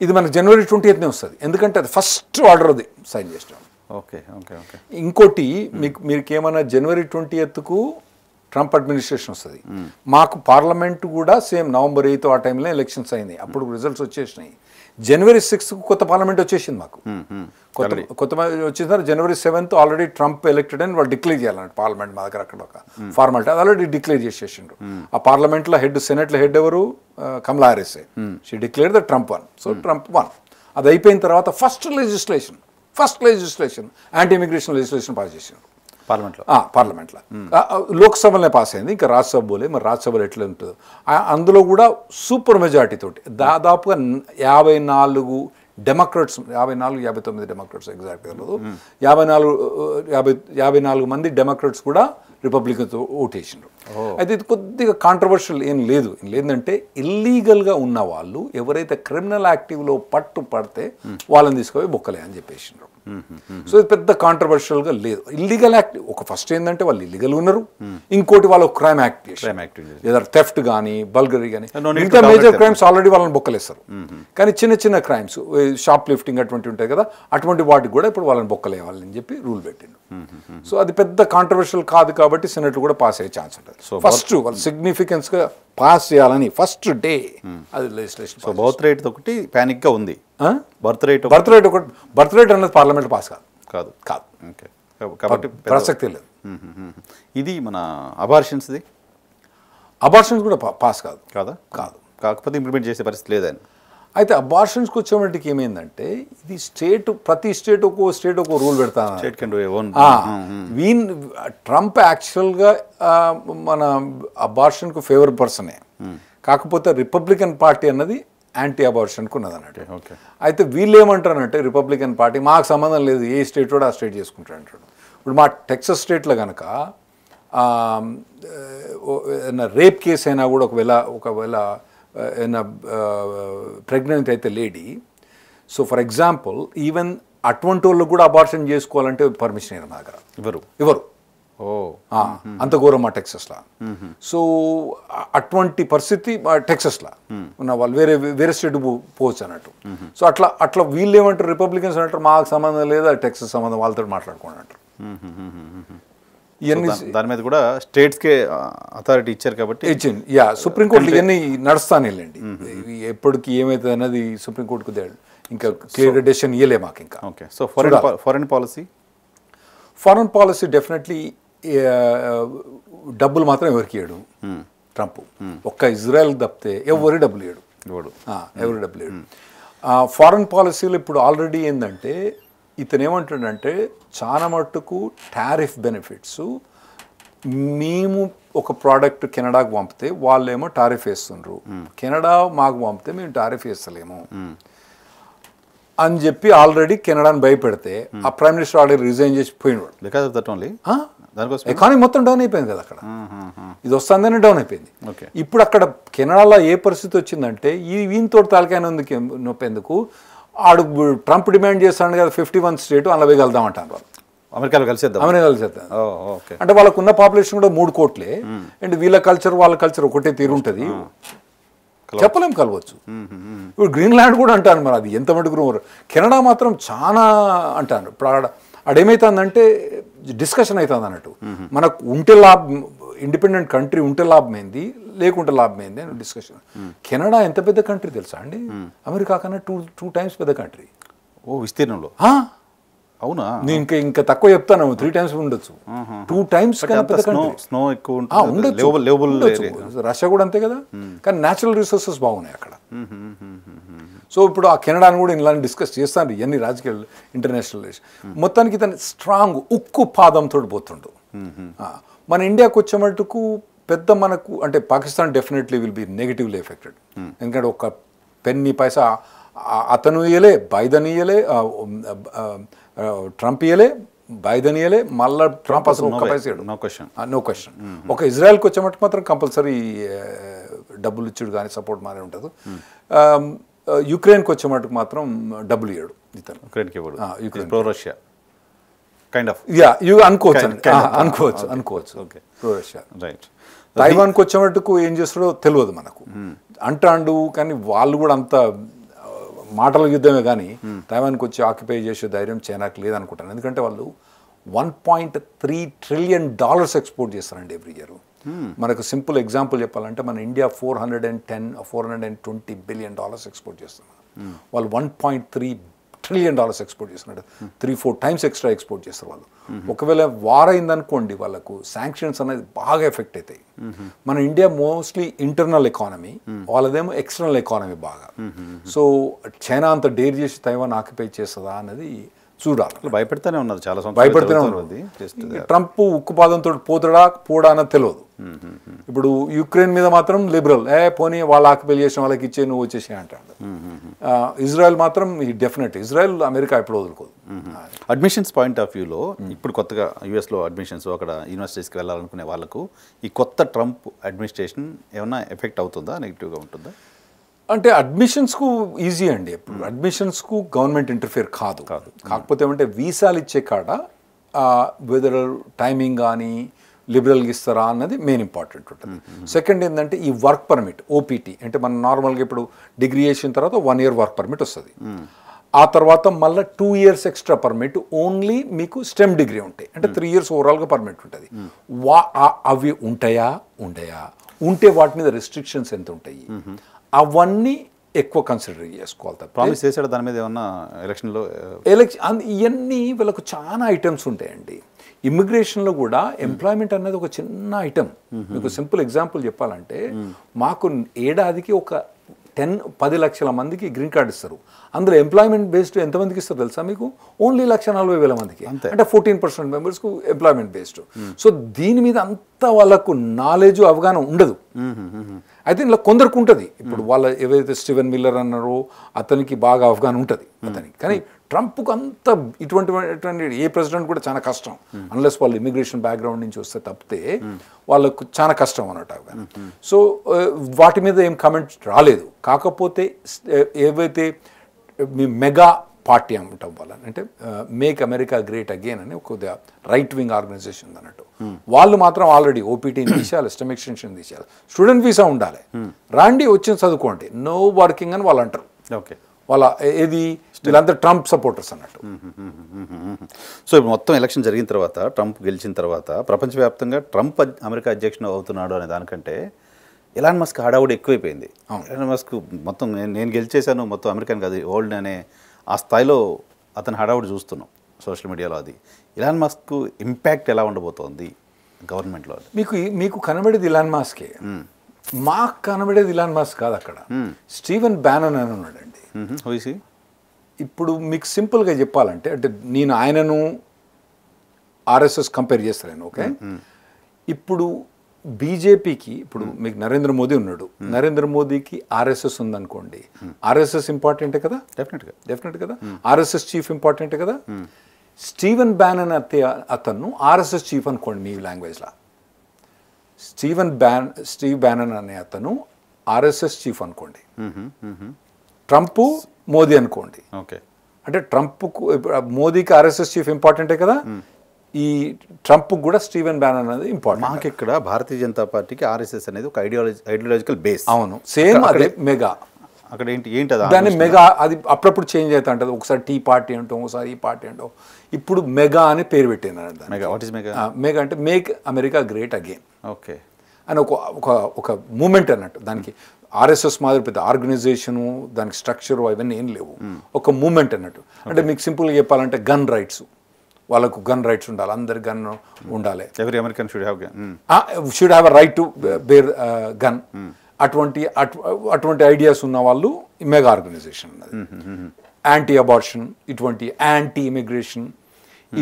ఇది మనకి జనవరి 28నే వస్తుంది, ఎందుకంటే అది ఫస్ట్ ఆర్డర్ అది సైన్ చేస్తాం. Okay okay okay. ఇంకోటి మీకు ఏమన్నా జనవరి 20కు ట్రంప్ అడ్మినిస్ట్రేషన్ వస్తుంది. మాకు పార్లమెంట్ కూడా సేమ్ November 8 ఆ టైంలో ఎలక్షన్స్ అయినాయి, అప్పుడు రిజల్ట్స్ వచ్చేసినాయి. January 6కు కొత్త పార్లమెంట్ వచ్చేసింది మాకు. కొత్త వచ్చిన తర్వాత January 7th already Trump elected అని వాళ్ళు డిక్లేర్ చేయాలంటే పార్లమెంట్ మా దగ్గర అక్కడ ఒక ఫార్మాలిటీ అది ఆల్రెడీ డిక్లేర్ చేసేసిండ్రు. ఆ పార్లమెంట్లో సెనెట్లో హెడ్ ఎవరు, కమలా హ్యారిసే. She declare the Trump one. So Trump one. అది అయిపోయిన తర్వాత first legislation anti immigration legislation pass చేసిండ్రు పార్లమెంట్లో. లోక్సభలోనే పాస్ అయింది, ఇంకా రాజ్యసభ పోలే. మరి రాజ్యసభలో ఎట్లా ఉంటుందో అందులో కూడా సూపర్ మెజారిటీ తోటి దాదాపుగా 54 డెమోక్రాట్స్, 59 డెమోక్రాట్స్ ఎగ్జాక్ట్గా తెలియదు, 54 మంది డెమోక్రాట్స్ కూడా రిపబ్లికన్తో ఓటేసిండ్రు. అయితే ఇది కొద్దిగా కాంట్రవర్షియల్ ఏం లేదు. లేదంటే ఇల్లీగల్గా ఉన్న వాళ్ళు ఎవరైతే క్రిమినల్ యాక్టివ్లో పడితే వాళ్ళని తీసుకుపోయి బొక్కలే అని చెప్పేసిండ్రు. సో ఇది పెద్ద కాంట్రవర్షియల్గా లేదు. ఇల్లీగల్ యాక్ట్ ఒక ఫస్ట్ ఏంటంటే వాళ్ళు ఇల్లీగల్ ఉన్నారు, ఇంకోటి వాళ్ళు క్రైమ్ యాక్ట్ లేదా థెఫ్ట్ కానీ బల్గరీ కానీ మిగతా మేజర్ క్రైమ్స్ ఆల్రెడీ వాళ్ళని బొక్కలేస్తారు. కానీ చిన్న చిన్న క్రైమ్స్ షాప్ లిఫ్టింగ్ అటువంటి ఉంటాయి కదా, అటువంటి వాటికి కూడా ఇప్పుడు వాళ్ళని బొక్కలేవాలని చెప్పి రూల్ పెట్టిండు. సో అది పెద్ద కాంట్రవర్షియల్ కాదు కాబట్టి సెనెట్ కూడా పాస్ అయ్యే ఛాన్స్ ఉంటుంది. ఫస్ట్ వాళ్ళు సిగ్నిఫికెన్స్గా పాస్ చేయాలని ఫస్ట్ డే అది లెజిస్లేషన్. సో బర్త్ రేట్ ఒకటి ప్యానిక్గా ఉంది. బర్త్ రేట్ అన్నది పార్లమెంట్ పాస్ కాదు. ఓకే, కాబట్టి ప్రసక్తి లేదు. ఇది మన అబార్షన్స్ది కూడా పాస్ కాదు. కాకపోతే ఇంప్లిమెంట్ చేసే పరిస్థితి లేదని. అయితే అబార్షన్స్కి వచ్చేవాటికి ఏమైందంటే ఇది ప్రతి స్టేట్ ఒక్కో రూల్ పెడతాను. ట్రంప్ యాక్చువల్గా మన అబార్షన్కు ఫేవర్ పర్సనే, కాకపోతే రిపబ్లికన్ పార్టీ అన్నది యాంటీ అబార్షన్కు ఉన్నది అన్నట్టు. అయితే వీళ్ళు ఏమంటారంటే రిపబ్లికన్ పార్టీ మాకు సంబంధం లేదు, ఏ స్టేట్ కూడా ఆ స్టేట్ చేసుకుంటారు అంటాడు. ఇప్పుడు మా టెక్సస్ స్టేట్లో కనుక రేప్ కేసు అయినా కూడా ఒకవేళ ఏమైనా ప్రెగ్నెంట్ అయితే lady, so for example even అటువంటి వాళ్ళు కూడా అబార్షన్ చేసుకోవాలంటే పర్మిషన్ అయిన మా దగ్గర ఇవ్వరు. అంత ఘోరం మా టెక్సస్లో. సో అటువంటి పరిస్థితి టెక్సస్లో ఉన్న వాళ్ళు వేరే స్టేట్ పోవచ్చు అన్నట్టు. సో అట్లా వీళ్ళు ఏమంటారు, రిపబ్లికన్స్ అంటారు మాకు సంబంధం లేదా, టెక్సస్ సంబంధం వాళ్ళతో మాట్లాడుకోండి అంటారు. దాని మీద కూడా స్టేట్స్కే అథారిటీ ఇచ్చారు కాబట్టి ఇచ్చింది. సుప్రీంకోర్టు ఇవన్నీ నడుస్తాను వెళ్ళండి, ఎప్పటికి ఏమైతుంది అన్నది సుప్రీంకోర్టుకు ఇంకా క్లియర్ డెసిషన్ ఇవ్వలే మాకు ఇంకా. Okay. So foreign policy definitely డబ్బులు మాత్రం ఎవరికి ఇవ్వడు ట్రంప్. ఒక్క ఇజ్రాయెల్ తప్పితే ఎవరి డబ్బులు ఇవ్వడు, ఎవరి డబ్బులు ఇవ్వడు. ఫారెన్ పాలసీలో ఇప్పుడు ఆల్రెడీ ఏంటంటే ఇతను ఏమంటాడంటే చాలా మట్టుకు టారిఫ్ బెనిఫిట్స్, మేము ఒక ప్రోడక్ట్ కెనడాకు పంపితే వాళ్ళేమో టారిఫ్ వేస్తుండ్రు, కెనడా మాకు పంపితే మేము టారిఫ్ వేస్తలేము అని చెప్పి ఆల్రెడీ కెనడాని భయపెడితే ఆ ప్రైమ్ మినిస్టర్ ఆల్రెడీ రిజైన్ చేసి పోయినాడు. ఎకానమీ మొత్తం డౌన్ అయిపోయింది కదా అక్కడ. ఇది వస్తుందనే డౌన్ అయిపోయింది. ఇప్పుడు అక్కడ కెనడాలో ఏ పరిస్థితి వచ్చిందంటే ఈయనతో తాలకాయ నొప్పేందుకు ఆడు ట్రంప్ డిమాండ్ చేస్తాడు కదా 51 స్టేట్ అలా వేయగలుగుదామంటారు వాళ్ళు. అమెరికాలో కలిసేద్దాం అంటే వాళ్ళకు ఉన్న పాపులేషన్ కూడా 3 కోట్లే. అండ్ వీళ్ళ కల్చర్ వాళ్ళ కల్చర్ ఒకటే తీరు ఉంటుంది, చెప్పలేం కలవచ్చు. ఇప్పుడు గ్రీన్లాండ్ కూడా అంటాను మరి, అది ఎంత మటుకు. కెనడా మాత్రం చాలా అంటాను. ఇప్పుడు ఆడేమవుతుందంటే డిస్కషన్ అవుతుంది అన్నట్టు, మనకు ఉంటే లాభం, ఇండిపెండెంట్ కంట్రీ ఉంటే లాభమైంది, లేకుంటే లాభమైంది అని డిస్కషన్. కెనడా ఎంత పెద్ద కంట్రీ తెలుసా అండి? అమెరికా కన్నా 2 times పెద్ద కంట్రీ. విస్తీర్ణంలో. అవునా? నేను ఇంకా తక్కువ చెప్తాను, 3 times ఉండొచ్చు. 2 times కన్నా పెద్ద కంట్రీ. స్నో ఎక్కువ ఉండొచ్చు. రష్యా కూడా అంతే కదా, కానీ న్యాచురల్ రిసోర్సెస్ బాగున్నాయి అక్కడ. సో ఇప్పుడు ఆ కెనడాను కూడా ఇలా డిస్కస్ చేస్తాను, ఇవన్నీ రాజకీయ ఇంటర్నేషనల్ మొత్తానికి తను స్ట్రాంగ్ ఉక్కు పాదంతో పోతుండు. మన ఇండియాకు వచ్చే మటుకు పెద్ద మనకు అంటే Pakistan definitely will be negatively affected. ఎందుకంటే ఒక పెన్ని పైసా అతను ఇయ్యలే, బైడెన్ ఇయ్యలే, ట్రంప్ ఇయ్యలే, బైడెన్ ఇయ్యలే, మళ్ళీ ట్రంప్ అసలు ఒక్క పైసా ఇయ్యడు. No question. ఒక ఇజ్రాయెల్కి వచ్చే మటుకు మాత్రం కంపల్సరీ డబ్బులు ఇచ్చుడు కానీ సపోర్ట్ మారే ఉంటుంది. యుక్రెయిన్కి వచ్చే మటుకు మాత్రం డబ్బులు ఇయ్యడు ఇతను. Ukraine pro Russia kind of అనుకోవచ్చు. Pro Russia. తైవాన్కి వచ్చే మటుకు ఏం చేస్తాడో తెలియదు మనకు, అంటాండు. కానీ వాళ్ళు కూడా అంత మాటల యుద్ధమే, కానీ తైవాన్కి వచ్చి ఆక్యుపై చేసే ధైర్యం చైనాకి లేదనుకుంటాను. ఎందుకంటే వాళ్ళు $1.3 trillion ఎక్స్పోర్ట్ చేస్తారండి ఎవ్రీ ఇయర్. మనకు సింపుల్ ఎగ్జాంపుల్ చెప్పాలంటే మన ఇండియా $420 billion ఎక్స్పోర్ట్ చేస్తున్నారు, వాళ్ళు $1.3 trillion ఎక్స్పోర్ట్ చేస్తున్నారు. 3-4 times ఎక్స్ట్రా ఎక్స్పోర్ట్ చేస్తారు వాళ్ళు. ఒకవేళ వార్ అయిందనుకోండి, వాళ్ళకు శాంక్షన్స్ అనేది బాగా ఎఫెక్ట్ అవుతాయి. మన ఇండియా మోస్ట్లీ ఇంటర్నల్ ఎకానమీ, వాళ్ళదేమో ఎక్స్టర్నల్ ఎకానమీ బాగా. సో చైనా అంత డేర్ చేసి తైవాన్ ఆక్యుపై చేస్తుందా అన్నది చూడాలి. భయపెడతానే ఉన్నారు, చాలా భయపెడతానే ఉన్నది. ట్రంప్ ఉక్కుపాదంతో పోడా అన్నది తెలియదు. ఇప్పుడు యుక్రెయిన్ మీద మాత్రం లిబరల్, పోనీ వాళ్ళు ఆక్యుపై చేసిన వాళ్ళకి ఇచ్చే నువ్వు వచ్చేసి అంటాడు. ఇజ్రాయెల్ మాత్రం డెఫినెట్, ఇజ్రాయెల్ అమెరికా ఎప్పుడు వదులుకోదు. అడ్మిషన్స్ పాయింట్ ఆఫ్ వ్యూలో ఇప్పుడు కొత్తగా యూఎస్లో అడ్మిషన్స్ అక్కడ యూనివర్సిటీస్కి వెళ్ళాలనుకునే వాళ్ళకు ఈ కొత్త ట్రంప్ అడ్మినిస్ట్రేషన్ ఏమైనా ఎఫెక్ట్ అవుతుందా, నెగిటివ్గా ఉంటుందా? అంటే అడ్మిషన్స్కు ఈజీ అండి. ఎప్పుడు అడ్మిషన్స్కు గవర్నమెంట్ ఇంటర్ఫియర్ కాదు. కాకపోతే ఏమంటే వీసాలు ఇచ్చే కాడ వెదర్ టైమింగ్ కానీ లిబరల్గా ఇస్తారా అన్నది మెయిన్ ఇంపార్టెంట్ ఉంటుంది. సెకండ్ ఏంటంటే ఈ వర్క్ పర్మిట్, ఓపీటీ అంటే మనం నార్మల్గా ఇప్పుడు డిగ్రీ చేసిన తర్వాత 1 year వర్క్ పర్మిట్ వస్తుంది. ఆ తర్వాత మళ్ళీ 2 years ఎక్స్ట్రా పర్మిట్ ఓన్లీ మీకు స్టెమ్ డిగ్రీ ఉంటాయి, అంటే 3 years ఓవరాల్గా పర్మిట్ ఉంటుంది. అవి ఉంటాయా, ఉంటే వాటి మీద రెస్ట్రిక్షన్స్ ఎంత ఉంటాయి, అవన్నీ ఎక్కువ కన్సిడర్ చేసుకోవాలి. ప్రామిస్ చేశాడు దాని మీద ఏమన్నా ఎలక్షన్లో? ఇవన్నీ వీళ్ళకు చాలా ఐటమ్స్ ఉంటాయండి. ఇమ్మిగ్రేషన్లో కూడా ఎంప్లాయ్మెంట్ అనేది ఒక చిన్న ఐటమ్. మీకు సింపుల్ ఎగ్జాంపుల్ చెప్పాలంటే, మాకు ఏడాదికి ఒక 10 లక్షల మందికి గ్రీన్ కార్డ్ ఇస్తారు. అందులో ఎంప్లాయ్మెంట్ బేస్డ్ ఎంతమందికి ఇస్తారు తెలుసా మీకు? ఓన్లీ 1,40,000 మందికి, అంటే 14% మెంబర్స్కు ఎంప్లాయ్మెంట్ బేస్డ్. సో దీని మీద అంత వాళ్ళకు నాలెడ్జ్ అవగాహన ఉండదు. అయితే ఇలా కొందరికి ఉంటుంది. ఇప్పుడు వాళ్ళ ఏవైతే స్టీవెన్ మిల్లర్ అన్నారో అతనికి బాగా అవగాహన ఉంటుంది అతనికి. కానీ ట్రంప్కు అంత ఇటువంటి ఏ ప్రెసిడెంట్ కూడా చాలా కష్టం, అన్లెస్ వాళ్ళు ఇమిగ్రేషన్ బ్యాక్గ్రౌండ్ నుంచి వస్తే తప్పితే వాళ్ళకు చాలా కష్టం అన్నట్టు అవగాహన. సో వాటి మీద ఏం కమెంట్ రాలేదు. కాకపోతే ఏవైతే మీ మెగా పార్టీ అంటాం వాళ్ళని, అంటే మేక్ అమెరికా గ్రేట్ అగైన్ అని ఒక రైట్ వింగ్ ఆర్గనైజేషన్ అన్నట్టు, వాళ్ళు మాత్రం ఆల్రెడీ ఓపీటీని తీసేయాలి, స్టెమ్ ఎక్స్టెన్షన్ తీసేయాలి, స్టూడెంట్ వీసా ఉండాలి, రాండి వచ్చి చదువుకోండి, నో వర్కింగ్ అని వాళ్ళు అంటారు. ఓకే, వాళ్ళ ఏది వీళ్ళంతా ట్రంప్ సపోర్టర్స్ అన్నట్టు. సో ఇప్పుడు మొత్తం ఎలక్షన్ జరిగిన తర్వాత, ట్రంప్ గెలిచిన తర్వాత ప్రపంచవ్యాప్తంగా ట్రంప్ అమెరికా అధ్యక్షుడు అవుతున్నాడు అనే దానికంటే ఎలాన్ మస్క్ హడావుడి ఎక్కువైపోయింది. ఎలాన్ మస్క్ మొత్తం నేను గెలిచేశాను, మొత్తం అమెరికన్ కాదు వరల్డ్ అనే ఆ స్థాయిలో అతను హడావుడి చూస్తున్నాం సోషల్ మీడియాలో. అది ఎలాన్ మస్క్ ఇంపాక్ట్ ఎలా ఉండబోతోంది గవర్నమెంట్లో. మీకు కనబడేది ఇలాన్ మాస్కే, మాకు కనబడేది ఇలాన్ మాస్క్ కాదు. అక్కడ స్టీవెన్ బ్యానన్ అని ఉన్నాడండి. ఇప్పుడు మీకు సింపుల్గా చెప్పాలంటే, అంటే నేను ఆయనను ఆర్ఎస్ఎస్ కంపేర్ చేస్తాను. ఓకే, ఇప్పుడు బీజేపీకి ఇప్పుడు మీకు నరేంద్ర మోదీ ఉన్నాడు, నరేంద్ర మోదీకి ఆర్ఎస్ఎస్ ఉందనుకోండి, ఆర్ఎస్ఎస్ ఇంపార్టెంటే కదా, డెఫినెట్ కదా, ఆర్ఎస్ఎస్ చీఫ్ ఇంపార్టెంటే కదా. స్టీవెన్ బ్యానన్ అతను ఆర్ఎస్ఎస్ చీఫ్ అనుకోండి మీ లాంగ్వేజ్లో, స్టీవ్ బ్యానన్ అనే అతను ఆర్ఎస్ఎస్ చీఫ్ అనుకోండి, ట్రంప్ మోదీ అనుకోండి. ఓకే, అంటే ట్రంప్కు మోదీకి ఆర్ఎస్ఎస్ చీఫ్ ఇంపార్టెంటే కదా, ఈ ట్రంప్ కూడా స్టీవెన్ బ్యానన్ అనేది ఇంపార్టెంట్. మాకు ఇక్కడ భారతీయ జనతా పార్టీకి ఆర్ఎస్ఎస్ అనేది ఒక ఐడియాలజికల్ బేస్. అవును, సేమ్ అదే మెగా. అక్కడ ఏంటి దాన్ని మెగా, అది అప్పుడప్పుడు చేంజ్ అవుతా ఉంటుంది, ఒకసారి టీ పార్టీ అంటాం, ఒకసారి ఈ పార్టీ అంటాం. ఇప్పుడు మెగా అని పేరు పెట్టినారు. మెగా అంటే make America great again. Okay అని ఒక మూమెంట్ అన్నట్టు. దానికి ఆర్ఎస్ఎస్ మాదిరి పెద్ద ఆర్గనైజేషను, దానికి స్ట్రక్చరు అవన్నీ ఏం లేవు, ఒక మూమెంట్ అన్నట్టు. అంటే మీకు సింపుల్గా చెప్పాలంటే గన్ రైట్స్, వాళ్ళకు గన్ రైట్స్ ఉండాలి, అందరి గన్ ఉండాలి. Every American should have a right to bear gun. అటువంటి ఐడియాస్ ఉన్న వాళ్ళు మెగా ఆర్గనైజేషన్ ఉన్నది. యాంటీ అబార్షన్, ఇటువంటి యాంటీ ఇమిగ్రేషన్,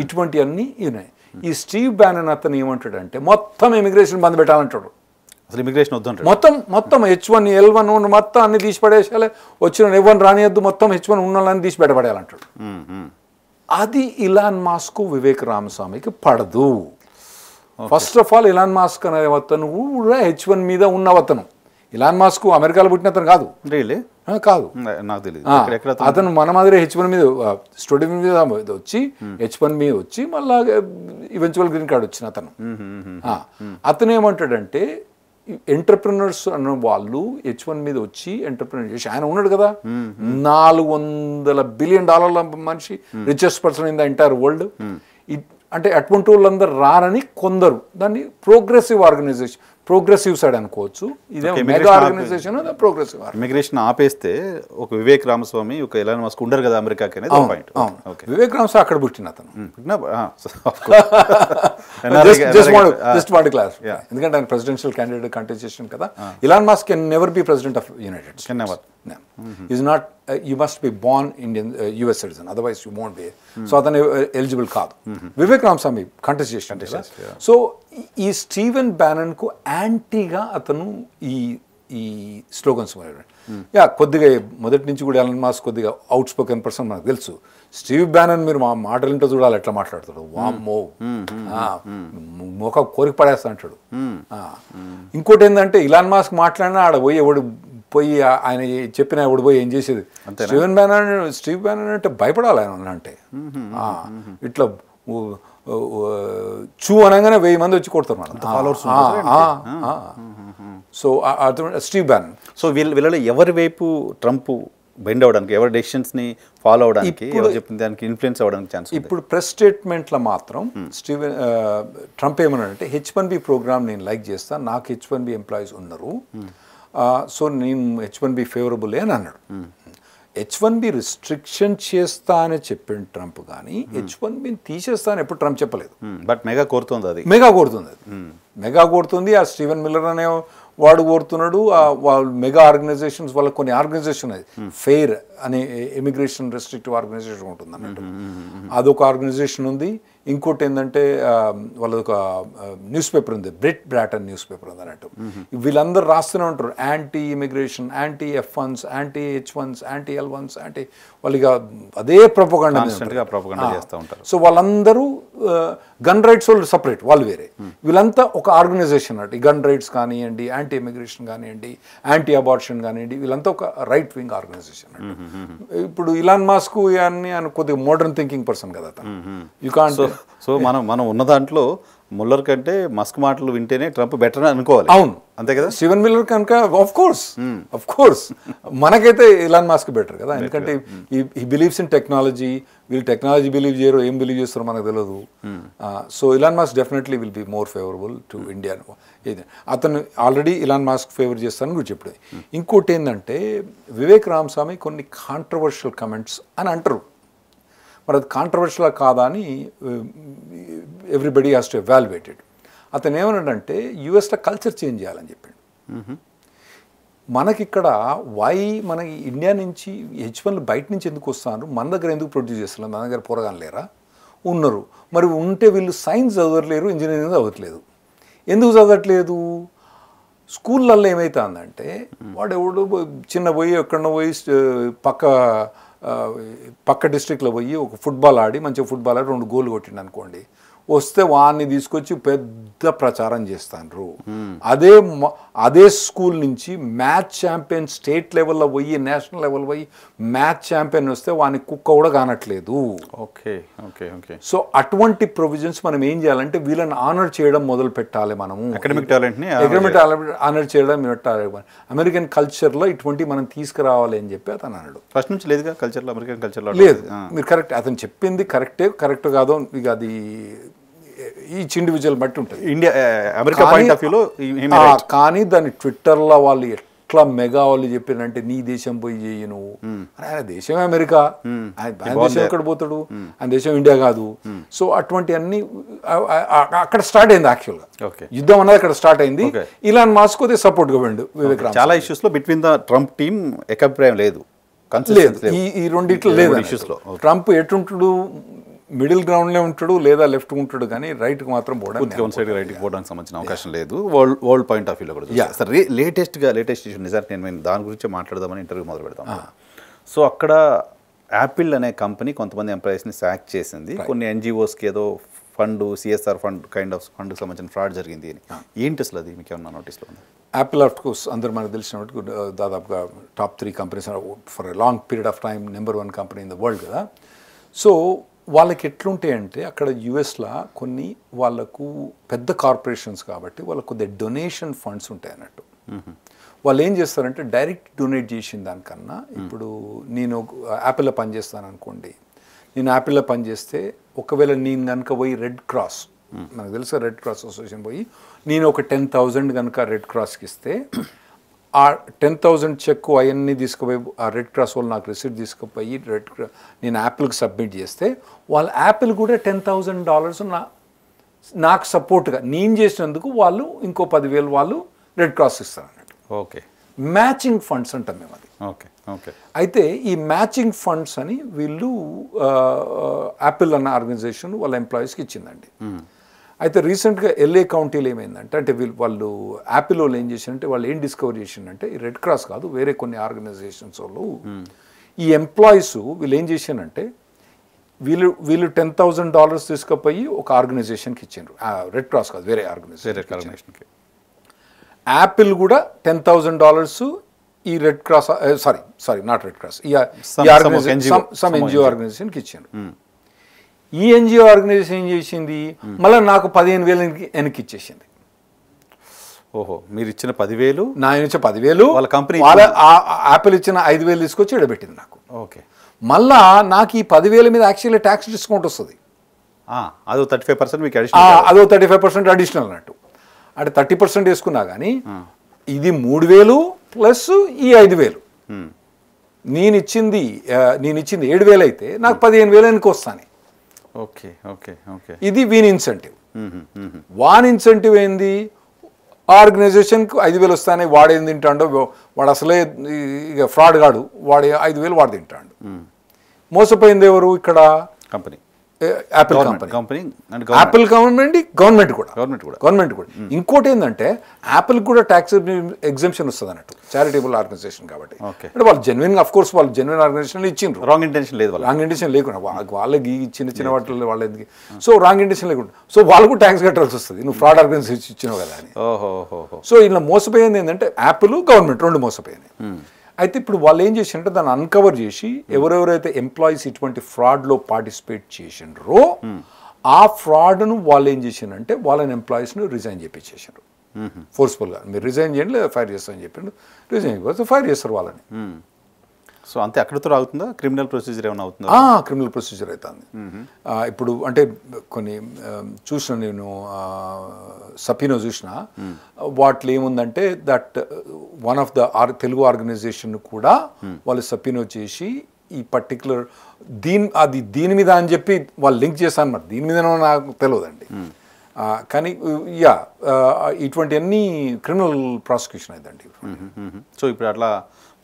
ఇటువంటి అన్నీ ఉన్నాయి. ఈ స్టీవ్ బ్యానన్ అతను ఏమంటాడంటే మొత్తం ఇమిగ్రేషన్ బంద్ పెట్టాలంటాడు. అసలు ఇమిగ్రేషన్ వద్దు, మొత్తం H1 L1 మొత్తం అన్ని తీసి పడేసాలి, వచ్చిన ఎవరిని రానియద్దు, మొత్తం H1 ఉన్న వాళ్ళని తీసి పెట్టబడేయాలంటాడు. అది ఇలాన్ మాస్క్ వివేక్ రామస్వామికి పడదు. First of all Ilan mask అనే అతను కూడా H1 మీద ఉన్న అతను. ఇలాన్ మాస్క్ అమెరికాలో పుట్టిన అతను కాదు, కాదు, నాకు తెలియదు. అతను మన మాదిరి H1 మీద స్టడీ మీద వచ్చి H1 మీద వచ్చి మళ్ళా ఈవెన్చువల్ గ్రీన్ కార్డ్ వచ్చిన అతను. అతను ఏమంటాడంటే ఎంటర్ప్రినర్స్ అన్న వాళ్ళు H1 మీద వచ్చి ఎంటర్ప్రినర్ చేసి, ఆయన ఉన్నాడు కదా $400 బిలియన్ మనిషి, richest person in the entire world. అంటే అటువంటి వాళ్ళందరూ రారని కొందరు దాన్ని ప్రోగ్రెసివ్ ఆర్గనైజేషన్, ప్రోగ్రెసివ్ సైడ్ అనుకోవచ్చు. ఇదే మెగా ఆర్గనైజేషన్, ప్రోగ్రెసివ్ ఇమిగ్రేషన్ ఆపేస్తే ఒక వివేక్ రామస్వామి, ఒక ఎలాన్ మస్క్ ఉండరు కదా అమెరికాకి అనేది పాయింట్. వివేక్ రామస్వామి అక్కడ పుట్టిన అతను. ఎందుకంటే ఆయన ప్రెసిడెన్షియల్ క్యాండిడేట్ కంటెస్ట్ చేసిన కదా. Elon Musk can never be president of United states. Is not, you must be born Indian US citizen, otherwise you won't be. So అతను ఎలిజిబుల్ కాదు. వివేక్ రామస్వామి కంటెస్ట్ చేసిన. సో ఈ స్టీవెన్ బ్యానన్కు యాంటీగా అతను ఈ స్లోగన్స్ కొద్దిగా మొదటి నుంచి కూడా ఎలాన్ మాస్క్ కొద్దిగా అవుట్ స్పోకెన్ పర్సన్ మనకు తెలుసు. స్టీవ్ బ్యానన్ మీరు మా మాటలింటో చూడాలి ఎట్లా మాట్లాడతాడు, వామ్మో ఒక కోరిక పడేస్తా అంటాడు. ఇంకోటి ఏంటంటే ఇలాన్ మాస్క్ మాట్లాడినా ఆడ పోయి ఎవడు పోయి ఆయన చెప్పిన ఎవడు పోయి ఏం చేసేది. స్టీవ్ బ్యానన్ అంటే భయపడాలి ఆయన అంటే. ఇట్లా చూ అనగానే 1000 మంది వచ్చి కొడతారు మనం. So Steve బ్యానన్. సో వీళ్ళలో ఎవరి వైపు ట్రంప్ బెండ్ అవ్వడానికి, ఎవరి డెసిషన్స్ని ఫాలో అవడానికి, ఎవరు చెప్పిన దానికి ఇన్ఫ్లుయెన్స్ అవ్వడానికి ఛాన్స్? ఇప్పుడు ప్రెస్ స్టేట్మెంట్లో మాత్రం ట్రంప్ ఏమన్నాడంటే H1B ప్రోగ్రామ్ నేను లైక్ చేస్తాను, నాకు H1B ఎంప్లాయీస్ ఉన్నారు, సో నేను H1B ఫేవరబుల్ అని అన్నాడు. H1B రిస్ట్రిక్షన్ చేస్తా అని చెప్పిన ట్రంప్ కానీ H1Bని తీసేస్తా అని ఎప్పుడు ట్రంప్ చెప్పలేదు. బట్ మెగా కోరుతుంది అది, మెగా కోరుతుంది. ఆ స్టీవెన్ మిల్లర్ అనే వాడు కోరుతున్నాడు. వాళ్ళు మెగా ఆర్గనైజేషన్స్, వాళ్ళకి కొన్ని ఆర్గనైజేషన్ అది ఫెయిర్ అనే ఇమిగ్రేషన్ రెస్ట్రిక్టివ్ ఆర్గనైజేషన్ ఉంటుంది అన్నట్టు, అదొక ఆర్గనైజేషన్ ఉంది. ఇంకోటి ఏంటంటే వాళ్ళదొక న్యూస్ పేపర్ ఉంది, బ్రిట్ బ్రాటన్ న్యూస్ పేపర్ ఉంది అన్నట్టు. వీళ్ళందరూ రాస్తూనే ఉంటారు anti immigration, anti F1s, anti H1s, anti L1s, anti వాళ్ళు ఇక అదే ప్రొపగండా చేస్తూ ఉంటారు. సో వాళ్ళందరూ గన్ రైట్స్ వాళ్ళు సపరేట్, వాళ్ళు వేరే. వీళ్ళంతా ఒక ఆర్గనైజేషన్ అన్నట్టు. ఈ గన్ రైట్స్ కానివ్వండి, యాంటీ ఇమిగ్రేషన్ కానివ్వండి, యాంటీ అబార్షన్ కానివ్వండి, వీళ్ళంతా ఒక రైట్ వింగ్ ఆర్గనైజేషన్ అన్నట్టు. ఇప్పుడు ఇలాన్ మాస్క్ ఆయన కొద్దిగా మోడర్న్ థింకింగ్ పర్సన్ కదా అతను. You can't. సో మనం ఉన్న దాంట్లో ముల్లర్ కంటే మస్క్ మాటలు వింటేనే ట్రంప్ బెటర్ అనుకోవాలి. అవును, అంతే కదా. స్టీవెన్ మిల్లర్ కనుక ఆఫ్ కోర్స్ మనకైతే ఇలాన్ మాస్క్ బెటర్ కదా. ఎందుకంటే ఈ బిలీవ్స్ ఇన్ టెక్నాలజీ. వీళ్ళు టెక్నాలజీ బిలీవ్ చేయరు, ఏం బిలీవ్ చేస్తారో మనకు తెలియదు. So Ilan mask definitely will be more favourable to India. అతను ఆల్రెడీ ఇలాన్ మాస్క్ ఫేవర్ చేస్తానని కూడా చెప్పాడు. ఇంకోటి ఏంటంటే వివేక్ రామస్వామి కొన్ని కాంట్రవర్షియల్ కమెంట్స్ అని అంటారు. మరి అది కాంట్రవర్షియల్ కాదా అని ఎవ్రీబడి హ్యాస్ టు ఎవాల్యుయేటెడ్. అతను ఏమన్నాడంటే యుఎస్లో కల్చర్ చేంజ్ చేయాలని చెప్పాడు. మనకిక్కడ మన ఇండియా నుంచి H1లు బయట నుంచి ఎందుకు వస్తున్నారు, మన దగ్గర ఎందుకు ప్రొడ్యూస్ చేస్తున్నారు, మన దగ్గర పోరగాలు లేరా, ఉన్నారు. మరి ఉంటే వీళ్ళు సైన్స్ చదవట్లేరు, ఇంజనీరింగ్ చదవట్లేదు. ఎందుకు చదవట్లేదు? స్కూళ్ళల్లో ఏమవుతుందంటే వాడు ఎవడు చిన్న పోయి ఎక్కడో పోయి పక్క డిస్ట్రిక్ట్లో పోయి ఒక ఫుట్బాల్ ఆడి మంచిగా ఫుట్బాల్ ఆడి 2 గోల్ కొట్టిండు అనుకోండి, వస్తే వాడిని తీసుకొచ్చి పెద్ద ప్రచారం చేస్తాను. అదే స్కూల్ నుంచి మ్యాచ్ ఛాంపియన్ స్టేట్ లెవెల్లో పోయి నేషనల్ లెవెల్ పోయి మ్యాచ్ ఛాంపియన్ వస్తే వాని కుక్క కూడా కానట్లేదు. Okay okay okay. సో అటువంటి ప్రొవిజన్స్ మనం ఏం చేయాలంటే వీళ్ళని ఆనర్ చేయడం మొదలు పెట్టాలి. మనము అకాడమిక్ టాలెంట్ని ఆనర్ చేయడం పెట్టాలి. అమెరికన్ కల్చర్లో ఇటువంటి మనం తీసుకురావాలి అని చెప్పి అతను అన్నాడు. ఫస్ట్ నుంచి లేదుగా కల్చర్లో, అమెరికన్ కల్చర్లో లేదు. మీరు కరెక్ట్, అతను చెప్పింది కరెక్ట్ కాదో ఇక అది ఈచ్ ఇండివిజువల్ బట్టి ఉంటుంది. ఇండియా అమెరికా పాయింట్ ఆఫ్ వ్యూలో. కానీ దాన్ని ట్విట్టర్లో వాళ్ళు ఎట్లా మెగా వాళ్ళు చెప్పారంటే నీ దేశం పోయి చేయి నువ్వు, ఆయన దేశమే అమెరికా, ఆయన దేశం ఎక్కడ పోతాడు, ఆయన దేశం ఇండియా కాదు. సో అటువంటి అన్ని అక్కడ స్టార్ట్ అయింది. యాక్చువల్గా యుద్ధం అన్నది అక్కడ స్టార్ట్ అయింది. ఇలాన్ మస్క్ కొద్దిగా సపోర్ట్గా వెండు వివేక్ రామ్. చాలా ఇష్యూస్లో బిట్వీన్ ద ట్రంప్ టీమ్ ఏకాభిప్రాయం లేదు, ఈ రెండిట్లో లేదు ఇష్యూస్లో. ట్రంప్ ఎటుంటాడు, మిడిల్ గ్రౌండ్లో ఉంటాడు లేదా లెఫ్ట్ ఉంటాడు, కానీ రైట్కి మాత్రం వన్ సైడ్ రైట్కి పోవడానికి సంబంధించిన అవకాశం లేదు. వరల్డ్ పాయింట్ ఆఫ్ వ్యూలో కూడా సార్ లేటెస్ట్ ఇష్యూ నిజానికి నేను దాని గురించి మాట్లాడదామని ఇంటర్వ్యూ మొదలు పెడతాం. సో అక్కడ యాపిల్ అనే కంపెనీ కొంతమంది ఎంప్లాయీస్ని శాక్ చేసింది, కొన్ని ఎన్జిఓస్కి ఏదో fund CSR fund kind of ఫండ్కి సంబంధించిన ఫ్రాడ్ జరిగింది అని. ఏంటి అసలు అది మీకు ఏమన్నా నోటీస్లో ఉంది? యాపిల్ ఆఫ్ కోర్స్ అందరూ మనకు తెలిసినట్టు దాదాపుగా top 3 companies for a long period of time number 1 company in the world కదా. సో వాళ్ళకి ఎట్లుంటాయంటే అక్కడ యుఎస్లో కొన్ని వాళ్ళకు పెద్ద కార్పొరేషన్స్ కాబట్టి వాళ్ళకు కొద్దిగా డొనేషన్ ఫండ్స్ ఉంటాయి అన్నట్టు. వాళ్ళు ఏం చేస్తారంటే డైరెక్ట్ డొనేట్ చేసిన దానికన్నా, ఇప్పుడు నేను యాపిల్లో పనిచేస్తాను అనుకోండి, నేను యాపిల్లో పనిచేస్తే ఒకవేళ నేను కనుక పోయి రెడ్ క్రాస్, మనకు తెలుసు రెడ్ క్రాస్ అసోసియేషన్ పోయి నేను ఒక 10,000 కనుక రెడ్ క్రాస్కి ఇస్తే ఆ 10,000 చెక్ అవన్నీ తీసుకుపోయి ఆ రెడ్ క్రాస్ వాళ్ళు నాకు రిసీట్ తీసుకుపోయి నేను యాపిల్కి సబ్మిట్ చేస్తే వాళ్ళ యాపిల్ కూడా $10,000 నాకు సపోర్ట్గా నేను చేసినందుకు వాళ్ళు ఇంకో 10,000 వాళ్ళు రెడ్ క్రాస్ ఇస్తారు అన్నట్టు. ఓకే, మ్యాచింగ్ ఫండ్స్ అంటాం మేము అది. Okay okay. అయితే ఈ మ్యాచింగ్ ఫండ్స్ అని వీళ్ళు యాపిల్ అన్న ఆర్గనైజేషన్ వాళ్ళ ఎంప్లాయీస్కి ఇచ్చిందండి. అయితే రీసెంట్గా LA కౌంటీలో ఏమైందంటే, అంటే వాళ్ళు యాపిల్ వాళ్ళు ఏం చేశారంటే వాళ్ళు ఏం డిస్కవర్ చేసిందంటే ఈ రెడ్ క్రాస్ కాదు వేరే కొన్ని ఆర్గనైజేషన్స్ వాళ్ళు ఈ ఎంప్లాయీస్ వీళ్ళు ఏం చేశారంటే వీళ్ళు $10,000 తీసుకుపోయి ఒక ఆర్గనైజేషన్కి ఇచ్చారు. రెడ్ క్రాస్ కాదు వేరే ఆర్గనైజేషన్కి. యాపిల్ కూడా $10,000 ఈ red cross sorry not red cross ఈ ఆర్గనైజేషన్ సమ్ NGO ఆర్గనైజేషన్కి ఇచ్చారు. ఈ NGO ఆర్గనైజేషన్ ఏం చేసింది, మళ్ళీ నాకు 15,000 వెనక్కి ఇచ్చేసింది. ఓహో, మీరు ఇచ్చిన 10,000 నా ఇచ్చే 10,000 వాళ్ళ కంపెనీ యాపిల్ ఇచ్చిన 5,000 తీసుకొచ్చి ఎడబెట్టింది నాకు. ఓకే, మళ్ళా నాకు ఈ 10,000 మీద యాక్చువల్లీ ట్యాక్స్ డిస్కౌంట్ వస్తుంది. అదో 35% మీకు అదో 35% అడిషనల్ అన్నట్టు. అంటే 30% వేసుకున్నా కానీ ఇది 3,000 ప్లస్ ఈ 5,000. నేను ఇచ్చింది 7,000 అయితే నాకు 15,000 వెనక్కి వస్తాను. Okay okay okay. ఇది వీని ఇన్సెంటివ్. వాన్ ఇన్సెంటివ్ ఏంది, ఆర్గనైజేషన్కి 5,000 వస్తానే వాడు ఏం తింటాడో, వాడు అసలే ఇక ఫ్రాడ్ గాడు, వాడు 5,000 వాడు తింటాడు. మోసపోయింది ఎవరు ఇక్కడ? Company, Apple company. Apple government కూడా. ఇంకోటి ఏంటంటే యాపిల్ కూడా ట్యాక్స్ ఎగ్జంప్షన్ వస్తుంది అన్నట్టు, చారిటబుల్ ఆర్గనైజేషన్ కాబట్టి. అంటే వాళ్ళు జెన్యున్ ఆఫ్ కోర్స్ వాళ్ళు జెన్యున్ ఆర్గనైజేషన్ ఇచ్చిండ్రు, రాంగ్ ఇంటెన్షన్ లేకుండా వాళ్ళకి చిన్న వాటిల్లో వాళ్ళకి సో రాంగ్ ఇంటెన్షన్ లేకుండా సో వాళ్ళకు ట్యాక్స్ కట్టాల్సి వస్తుంది, నువ్వు ఫ్రాడ్ ఆర్గనైజేషన్ ఇచ్చినావు కదా అని. సో ఇలా మోసపోయింది ఏంటంటే యాపిల్ గవర్నమెంట్ 2 మోసపోయినాయి. అయితే ఇప్పుడు వాళ్ళు ఏం చేసింటే దాన్ని అన్కవర్ చేసి ఎవరెవరైతే ఎంప్లాయీస్ ఇటువంటి ఫ్రాడ్లో పార్టిసిపేట్ చేసిండ్రో ఆ ఫ్రాడ్ను వాళ్ళు ఏం చేసిండ్రంటే వాళ్ళని ఎంప్లాయీస్ను రిజైన్ చేయించేసారు ఫోర్స్ఫుల్గా. మీరు రిజైన్ చేయండి లేదా ఫైర్ చేస్తారని చెప్పిండు. రిజైన్ అయిపోతే ఫైర్ చేస్తారు వాళ్ళని. సో అంతే అక్కడితో అవుతుందా? క్రిమినల్ ప్రొసీజర్ ఏమైనా అవుతుందా? క్రిమినల్ ప్రొసీజర్ అవుతుంది. ఇప్పుడు అంటే కొన్ని చూసిన నేను సపీనో చూసిన వాటిలో ఏముందంటే that one of the Telugu organization కూడా వాళ్ళు సపీనో చేసి ఈ పర్టికులర్ దీని మీద అని చెప్పి వాళ్ళు లింక్ చేశాను. మరి దీని మీద నాకు తెలియదండి. కానీ యా ఇటువంటి అన్ని క్రిమినల్ ప్రాసిక్యూషన్ అయిందండి. సో ఇప్పుడు అట్లా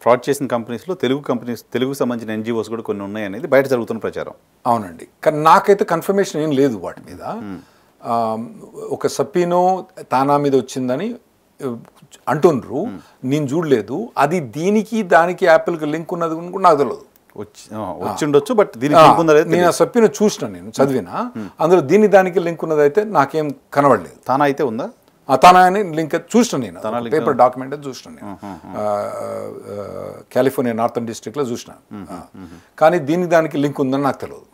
ఫ్రాడ్ చేసిన కంపెనీస్లో తెలుగుకు సంబంధించిన ఎన్జిఓస్ కూడా కొన్ని ఉన్నాయి అనేది బయట జరుగుతున్న ప్రచారం. అవునండి, కానీ నాకైతే కన్ఫర్మేషన్ ఏం లేదు వాటి మీద. ఒక సబ్బీనో తానా మీద వచ్చిందని అంటుండ్రు, నేను చూడలేదు. అది దీనికి దానికి యాపిల్కి లింక్ ఉన్నది కూడా నాకు తెలియదు. వచ్చి ఉండొచ్చు, బట్ దీనికి నేను ఆ సబ్బీన చూసిన, నేను చదివిన, అందులో దీని దానికి లింక్ ఉన్నది అయితే నాకేం కనబడలేదు. తానా అయితే ఉందా? తన అని లింక్ చూసిన, నేను పేపర్ డాక్యుమెంట్ చూసిన, నేను కాలిఫోర్నియా నార్థన్ డిస్ట్రిక్ట్లో చూసిన. కానీ దీనికి దానికి లింక్ ఉందని నాకు తెలియదు.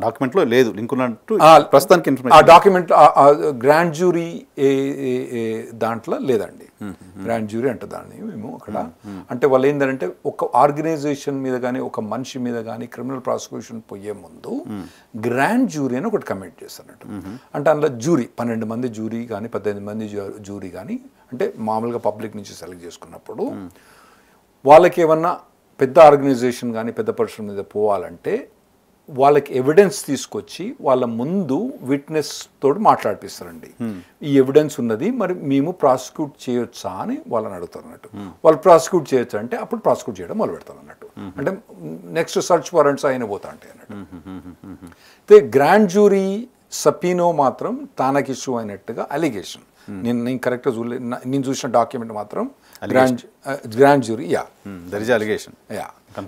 డాక్యుమెంట్లో లేదు లింక్ ఉన్నట్టు ప్రస్తుతానికి ఆ డాక్యుమెంట్ గ్రాండ్ జ్యూరీ దాంట్లో లేదండి. గ్రాండ్ జ్యూరీ అంటే దాన్ని మేము అక్కడ అంటే వాళ్ళు ఏంటంటే ఒక ఆర్గనైజేషన్ మీద కానీ ఒక మనిషి మీద కానీ క్రిమినల్ ప్రాసిక్యూషన్ పోయే ముందు గ్రాండ్ జ్యూరీ అని ఒకటి కమిట్ చేస్తున్నట్టు. అంటే అందులో జ్యూరీ 12 మంది జ్యూరీ కానీ 18 మంది జ్యూరీ కానీ అంటే మామూలుగా పబ్లిక్ నుంచి సెలెక్ట్ చేసుకున్నప్పుడు వాళ్ళకి ఏమన్నా పెద్ద ఆర్గనైజేషన్ కానీ పెద్ద పర్సన్ మీద పోవాలంటే వాళ్ళకి ఎవిడెన్స్ తీసుకొచ్చి వాళ్ళ ముందు విట్నెస్ తోటి మాట్లాడిపిస్తారండి. ఈ ఎవిడెన్స్ ఉన్నది, మరి మేము ప్రాసిక్యూట్ చేయొచ్చా అని వాళ్ళని అడుగుతారు అన్నట్టు. వాళ్ళు ప్రాసిక్యూట్ చేయొచ్చు అంటే అప్పుడు ప్రాసిక్యూట్ చేయడం మొదలు పెడతారు అన్నట్టు. అంటే నెక్స్ట్ సర్చ్ వారెంట్స్ అయిన పోతా ఉంటాయి అన్నట్టు. అయితే గ్రాండ్ జ్యూరీ సపీనో మాత్రం తానకి ఇష్యూ అయినట్టుగా అలిగేషన్. నేను కరెక్ట్గా చూడలేదు, నేను చూసిన డాక్యుమెంట్ మాత్రం గ్రాండ్ జ్యూరీ అలిగేషన్.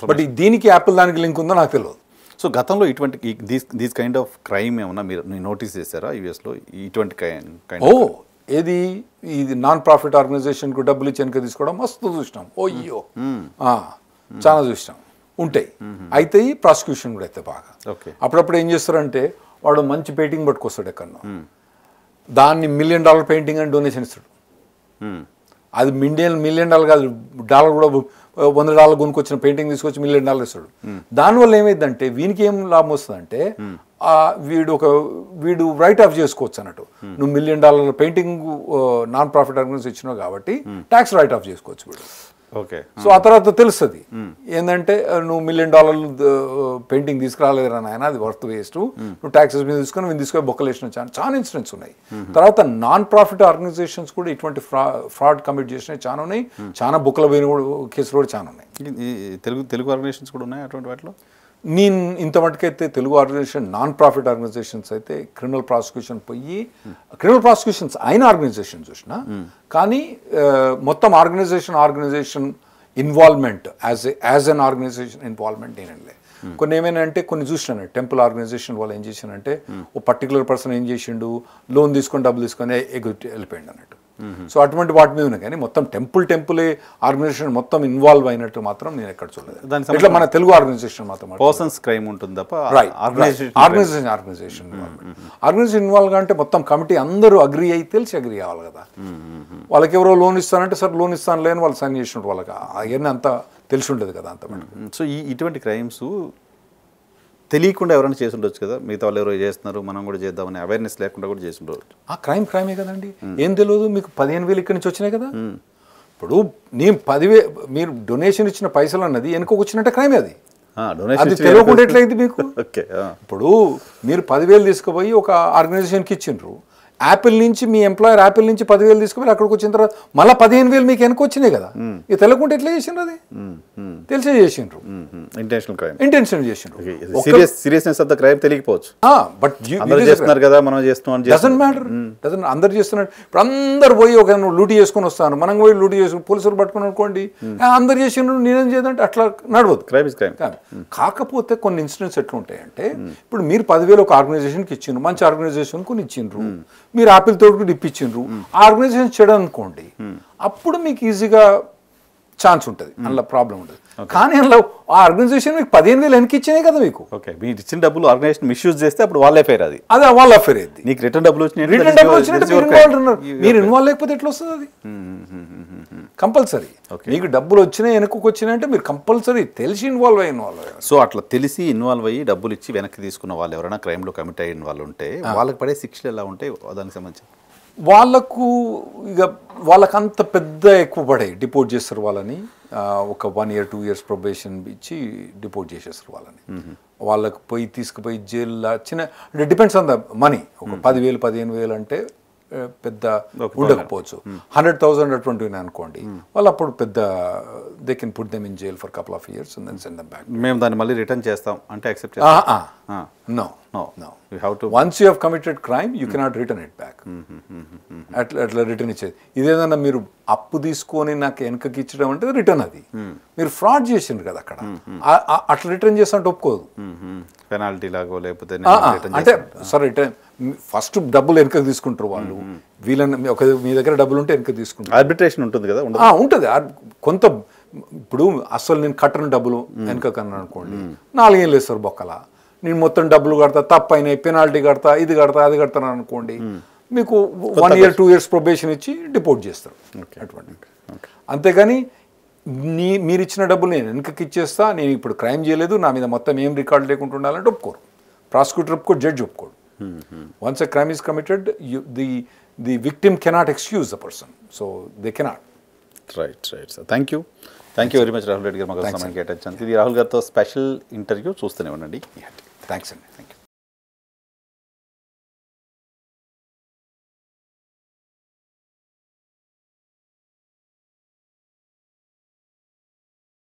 బట్ దీనికి యాపిల్ దానికి లింక్ ఉందో నాకు తెలియదు. సో గతంలో ఇటువంటి దీస్ కైండ్ ఆఫ్ క్రైమ్ ఏమన్నా మీరు నోటీస్ చేశారా యుఎస్లో? ఇటువంటి ఏది ఇది నాన్ ప్రాఫిట్ ఆర్గనైజేషన్కు డబ్బులు ఇచ్చి వెనక తీసుకోవడం మస్తు చూసినాం. ఓయ్యో చాలా చూసినాం, ఉంటాయి. అయితే ఈ ప్రాసిక్యూషన్ కూడా అయితే బాగా అప్పుడప్పుడు ఏం చేస్తారంటే వాడు మంచి పెయింటింగ్ పట్టుకొస్తాడు ఎక్కడో, దాన్ని $1 million పెయింటింగ్ అని డొనేషన్ ఇస్తాడు. అది $1 million కాదు, డాలర్ కూడా $100 కొనుక్కొచ్చిన పెయింటింగ్ తీసుకొచ్చి $1 million ఇస్తాడు. దానివల్ల ఏమైందంటే వీనికి ఏం లాభం వస్తుందంటే వీడు రైట్ ఆఫ్ చేసుకోవచ్చు అన్నట్టు. నువ్వు $1 million painting non profit organization ఇచ్చినావు కాబట్టి ట్యాక్స్ రైట్ ఆఫ్ చేసుకోవచ్చు వీడు. ఓకే. సో ఆ తర్వాత తెలుస్తుంది ఏంటంటే నువ్వు $1 million పెయింటింగ్ తీసుకురాలేదురా నాయన, అది వర్త్ వేస్ట్, నువ్వు ట్యాక్సెస్ మీద తీసుకొని బొక్కలేసిన చాలా ఇన్సిడెంట్స్ ఉన్నాయి. తర్వాత నాన్ ప్రాఫిట్ ఆర్గనైజేషన్స్ కూడా ఇటువంటి ఫ్రాడ్ కమిట్ చేసినవి చాలా ఉన్నాయి, చాలా బుక్కల పోయిన కేసులు కూడా చాలా ఉన్నాయి. తెలుగు ఆర్గనైజేషన్స్ కూడా ఉన్నాయి అటువంటి వాటిలో. నేను ఇంతమటుకైతే Telugu organisation non profit organisations అయితే క్రిమినల్ ప్రాసిక్యూషన్ పోయి క్రిమినల్ ప్రాసిక్యూషన్స్ అయిన ఆర్గనైజేషన్ చూసిన, కానీ మొత్తం organisation involvement as an organisation involvement నేనండి. కొన్ని ఏమైనా అంటే కొన్ని చూసినాను, టెంపుల్ ఆర్గనైజేషన్ వాళ్ళు ఏం చేశానంటే ఓ పర్టికులర్ పర్సన్ ఏం చేసిండు, లోన్ తీసుకొని డబ్బులు తీసుకొని వెళ్ళిపోయింది అన్నట్టు. సో అటువంటి వాటి మీద ఉన్నాయి, కానీ మొత్తం టెంపులే ఆర్గనైజేషన్ మొత్తం ఇన్వాల్వ్ అయినట్టు మాత్రం నేను ఎక్కడ చూడలేదు. ఇట్లా మన తెలుగు ఆర్గనైజేషన్ మాత్రం పర్సన్స్ క్రైమ్ ఉంటుంది తప్ప ఆర్గనైజేషన్ ఇన్వాల్వ్ అంటే మొత్తం కమిటీ అందరూ అగ్రీ అయ్యి తెలిసి అగ్రీ కావాలి కదా. వాళ్ళకి ఎవరో లోన్ ఇస్తానంటే సార్ లోన్ ఇస్తాను లేని వాళ్ళు సైన్ చేసినట్టు వాళ్ళకి అవన్నీ అంతా తెలిసి ఉండదు కదా అంత. సో ఇటువంటి క్రైమ్స్ తెలియకుండా ఎవరైనా చేసి ఉండొచ్చు కదా, మిగతా వాళ్ళు ఎవరో చేస్తున్నారు మనం కూడా చేద్దామని అవేర్నెస్ లేకుండా కూడా చేసి ఉండవచ్చు. ఆ క్రైమే కదండి, ఏం తెలియదు మీకు 15,000 ఇక్కడి నుంచి వచ్చినాయి కదా. ఇప్పుడు నేను 10,000 మీరు డొనేషన్ ఇచ్చిన పైసలు అన్నది వెనుక వచ్చినట్టే క్రైమే అది తెలియకుండా ఎట్లయింది మీకు. ఇప్పుడు మీరు 10,000 తీసుకుపోయి ఒక ఆర్గనైజేషన్కి ఇచ్చిండ్రు, యాపిల్ నుంచి మీ ఎంప్లాయర్ యాపిల్ నుంచి 10,000 తీసుకుపోయి అక్కడికి వచ్చిన తర్వాత మళ్ళీ 15,000 మీకు వెనక వచ్చినాయి కదా. ఇక తెలియకుండా ఎట్లా చేసిండ్రు, అది తెలిసే చేసిండ్రు, ఇంటెన్షన్ చేసిండ్రు. సీరియస్నెస్ ఆఫ్ ద క్రైమ్ తెలియకపోవచ్చు, బట్ చేస్తున్నారు కదా మనం చేస్తున్నాం, డజంట్ మ్యాటర్, అందరు చేస్తున్నారు. ఇప్పుడు అందరు పోయి ఒక లూటీ చేసుకుని వస్తాను, మనం పోయి లూటీ చేసుకుని పోలీసులు పట్టుకుని అనుకోండి అందరు చేసిండ్రు నేనేం చేద్దంటే అట్లా నడవదు. Crime is crime. కాకపోతే కొన్ని ఇన్సిడెంట్స్ ఎట్లా ఉంటాయంటే ఇప్పుడు మీరు 10,000 ఒక ఆర్గనైజేషన్కి ఇచ్చిండ్రు, మంచి ఆర్గనైజేషన్ కొని ఇచ్చిండ్రు, మీరు ఆపిల్ తోటి కూడా ఇప్పించిండ్రు, ఆర్గనైజేషన్ చేయడం అనుకోండి, అప్పుడు మీకు ఈజీగా ఛాన్స్ ఉంటుంది, అందులో ప్రాబ్లం ఉంటుంది. కానీ అందులో ఆ ఆర్గనైజేషన్ మీకు 15,000 వెనక్కి ఇచ్చినాయి కదా మీకు. ఓకే, మీరు ఇచ్చిన డబ్బులు ఆర్గనైజేషన్ మిస్యూజ్ చేస్తే అప్పుడు వాళ్ళ అఫేర్, అది వాళ్ళ అఫేర్ అయింది. నీకు రిటర్న్ డబ్బులు వచ్చినాయి, మీరు ఇన్వాల్వ్ లేకపోతే ఎట్లా వస్తుంది అది కంపల్సరీ. మీకు డబ్బులు వచ్చినాయి వెనక్కి వచ్చినాయి అంటే మీరు కంపల్సరీ తెలిసి ఇన్వాల్వ్ అయ్యి. సో అట్లా తెలిసి ఇన్వాల్వ్ అయ్యి డబ్బులు ఇచ్చి వెనక్కి తీసుకున్న వాళ్ళు ఎవరైనా క్రైమ్లో కమిట్ అయిన వాళ్ళు ఉంటే వాళ్ళకి పడే శిక్షలు ఎలా ఉంటాయి దానికి సంబంధించి? వాళ్ళకు ఇక వాళ్ళకంత పెద్ద ఎక్కువ పడాయి, డిపోర్ట్ చేస్తారు వాళ్ళని. ఒక 1 year 2 years ప్రొబేషన్ ఇచ్చి డిపోర్ట్ చేసేస్తారు వాళ్ళని. వాళ్ళకు పోయి తీసుకుపోయి జైల్లో చిన్న అంటే డిపెండ్స్ ఆన్ ద మనీ. ఒక 10,000 15,000 అంటే పెద్ద ఉండకపోవచ్చు. 100,000 అటువంటి అనుకోండి, వాళ్ళు అప్పుడు పెద్ద they can put them in jail for couple of years and then send them back. మేము దాన్ని మళ్ళీ రిటర్న్ చేస్తాం అంటే యాక్సెప్ట్ చేస్తాం? No. You have to. Once you have committed crime, you cannot return it back. అట్లా return ఇచ్చేది. ఇదేదన్నా మీరు అప్పు తీసుకొని నాకు వెనకకి ఇచ్చడం అంటే రిటర్న్ అది. మీరు ఫ్రాడ్ చేసిండ్రు కదా అక్కడ, అట్లా రిటర్న్ చేస్తుంటే ఒప్పుకోదు. పెనాల్టీ లాగో లేకపోతే అంటే సరే రిటర్న్ ఫస్ట్ డబ్బులు వెనకకి తీసుకుంటారు వాళ్ళు. వీళ్ళని మీ దగ్గర డబ్బులు ఉంటే వెనక తీసుకుంటారు. ఆర్బిట్రేషన్ ఉంటుంది కదా? ఉంటుంది కొంత. ఇప్పుడు అసలు నేను కట్టను డబ్బులు వెనక కన్నా అనుకోండి, 4 ఏళ్ళు వేస్తారు బొక్కల. నేను మొత్తం డబ్బులు కడతా, తప్పు అయినాయి, పెనాల్టీ కడతా, ఇది కడతా, అది కడతాను అనుకోండి, మీకు 1 year 2 years ప్రొబేషన్ ఇచ్చి డిపోర్ట్ చేస్తారు అటువంటి. అంతేగాని మీరు ఇచ్చిన డబ్బులు నేను వెనకకి ఇచ్చేస్తా, నేను ఇప్పుడు క్రైమ్ చేయలేదు, నా మీద మొత్తం ఏం రికార్డు లేకుండా ఉండాలంటే ఒప్పుకోరు. ప్రాసిక్యూటర్ ఒప్పుకోడు, జడ్జి ఒప్పుకోడు. Once a crime is committed, the victim cannot excuse the person, so they cannot. Right sir. Thank you very much Rahul Reddy గారు మాకు సమయం కేటాయించాను. ఇది రాహుల్ గారితో స్పెషల్ ఇంటర్వ్యూ చూస్తూనే ఉండండి. థ్యాంక్స్ అండి.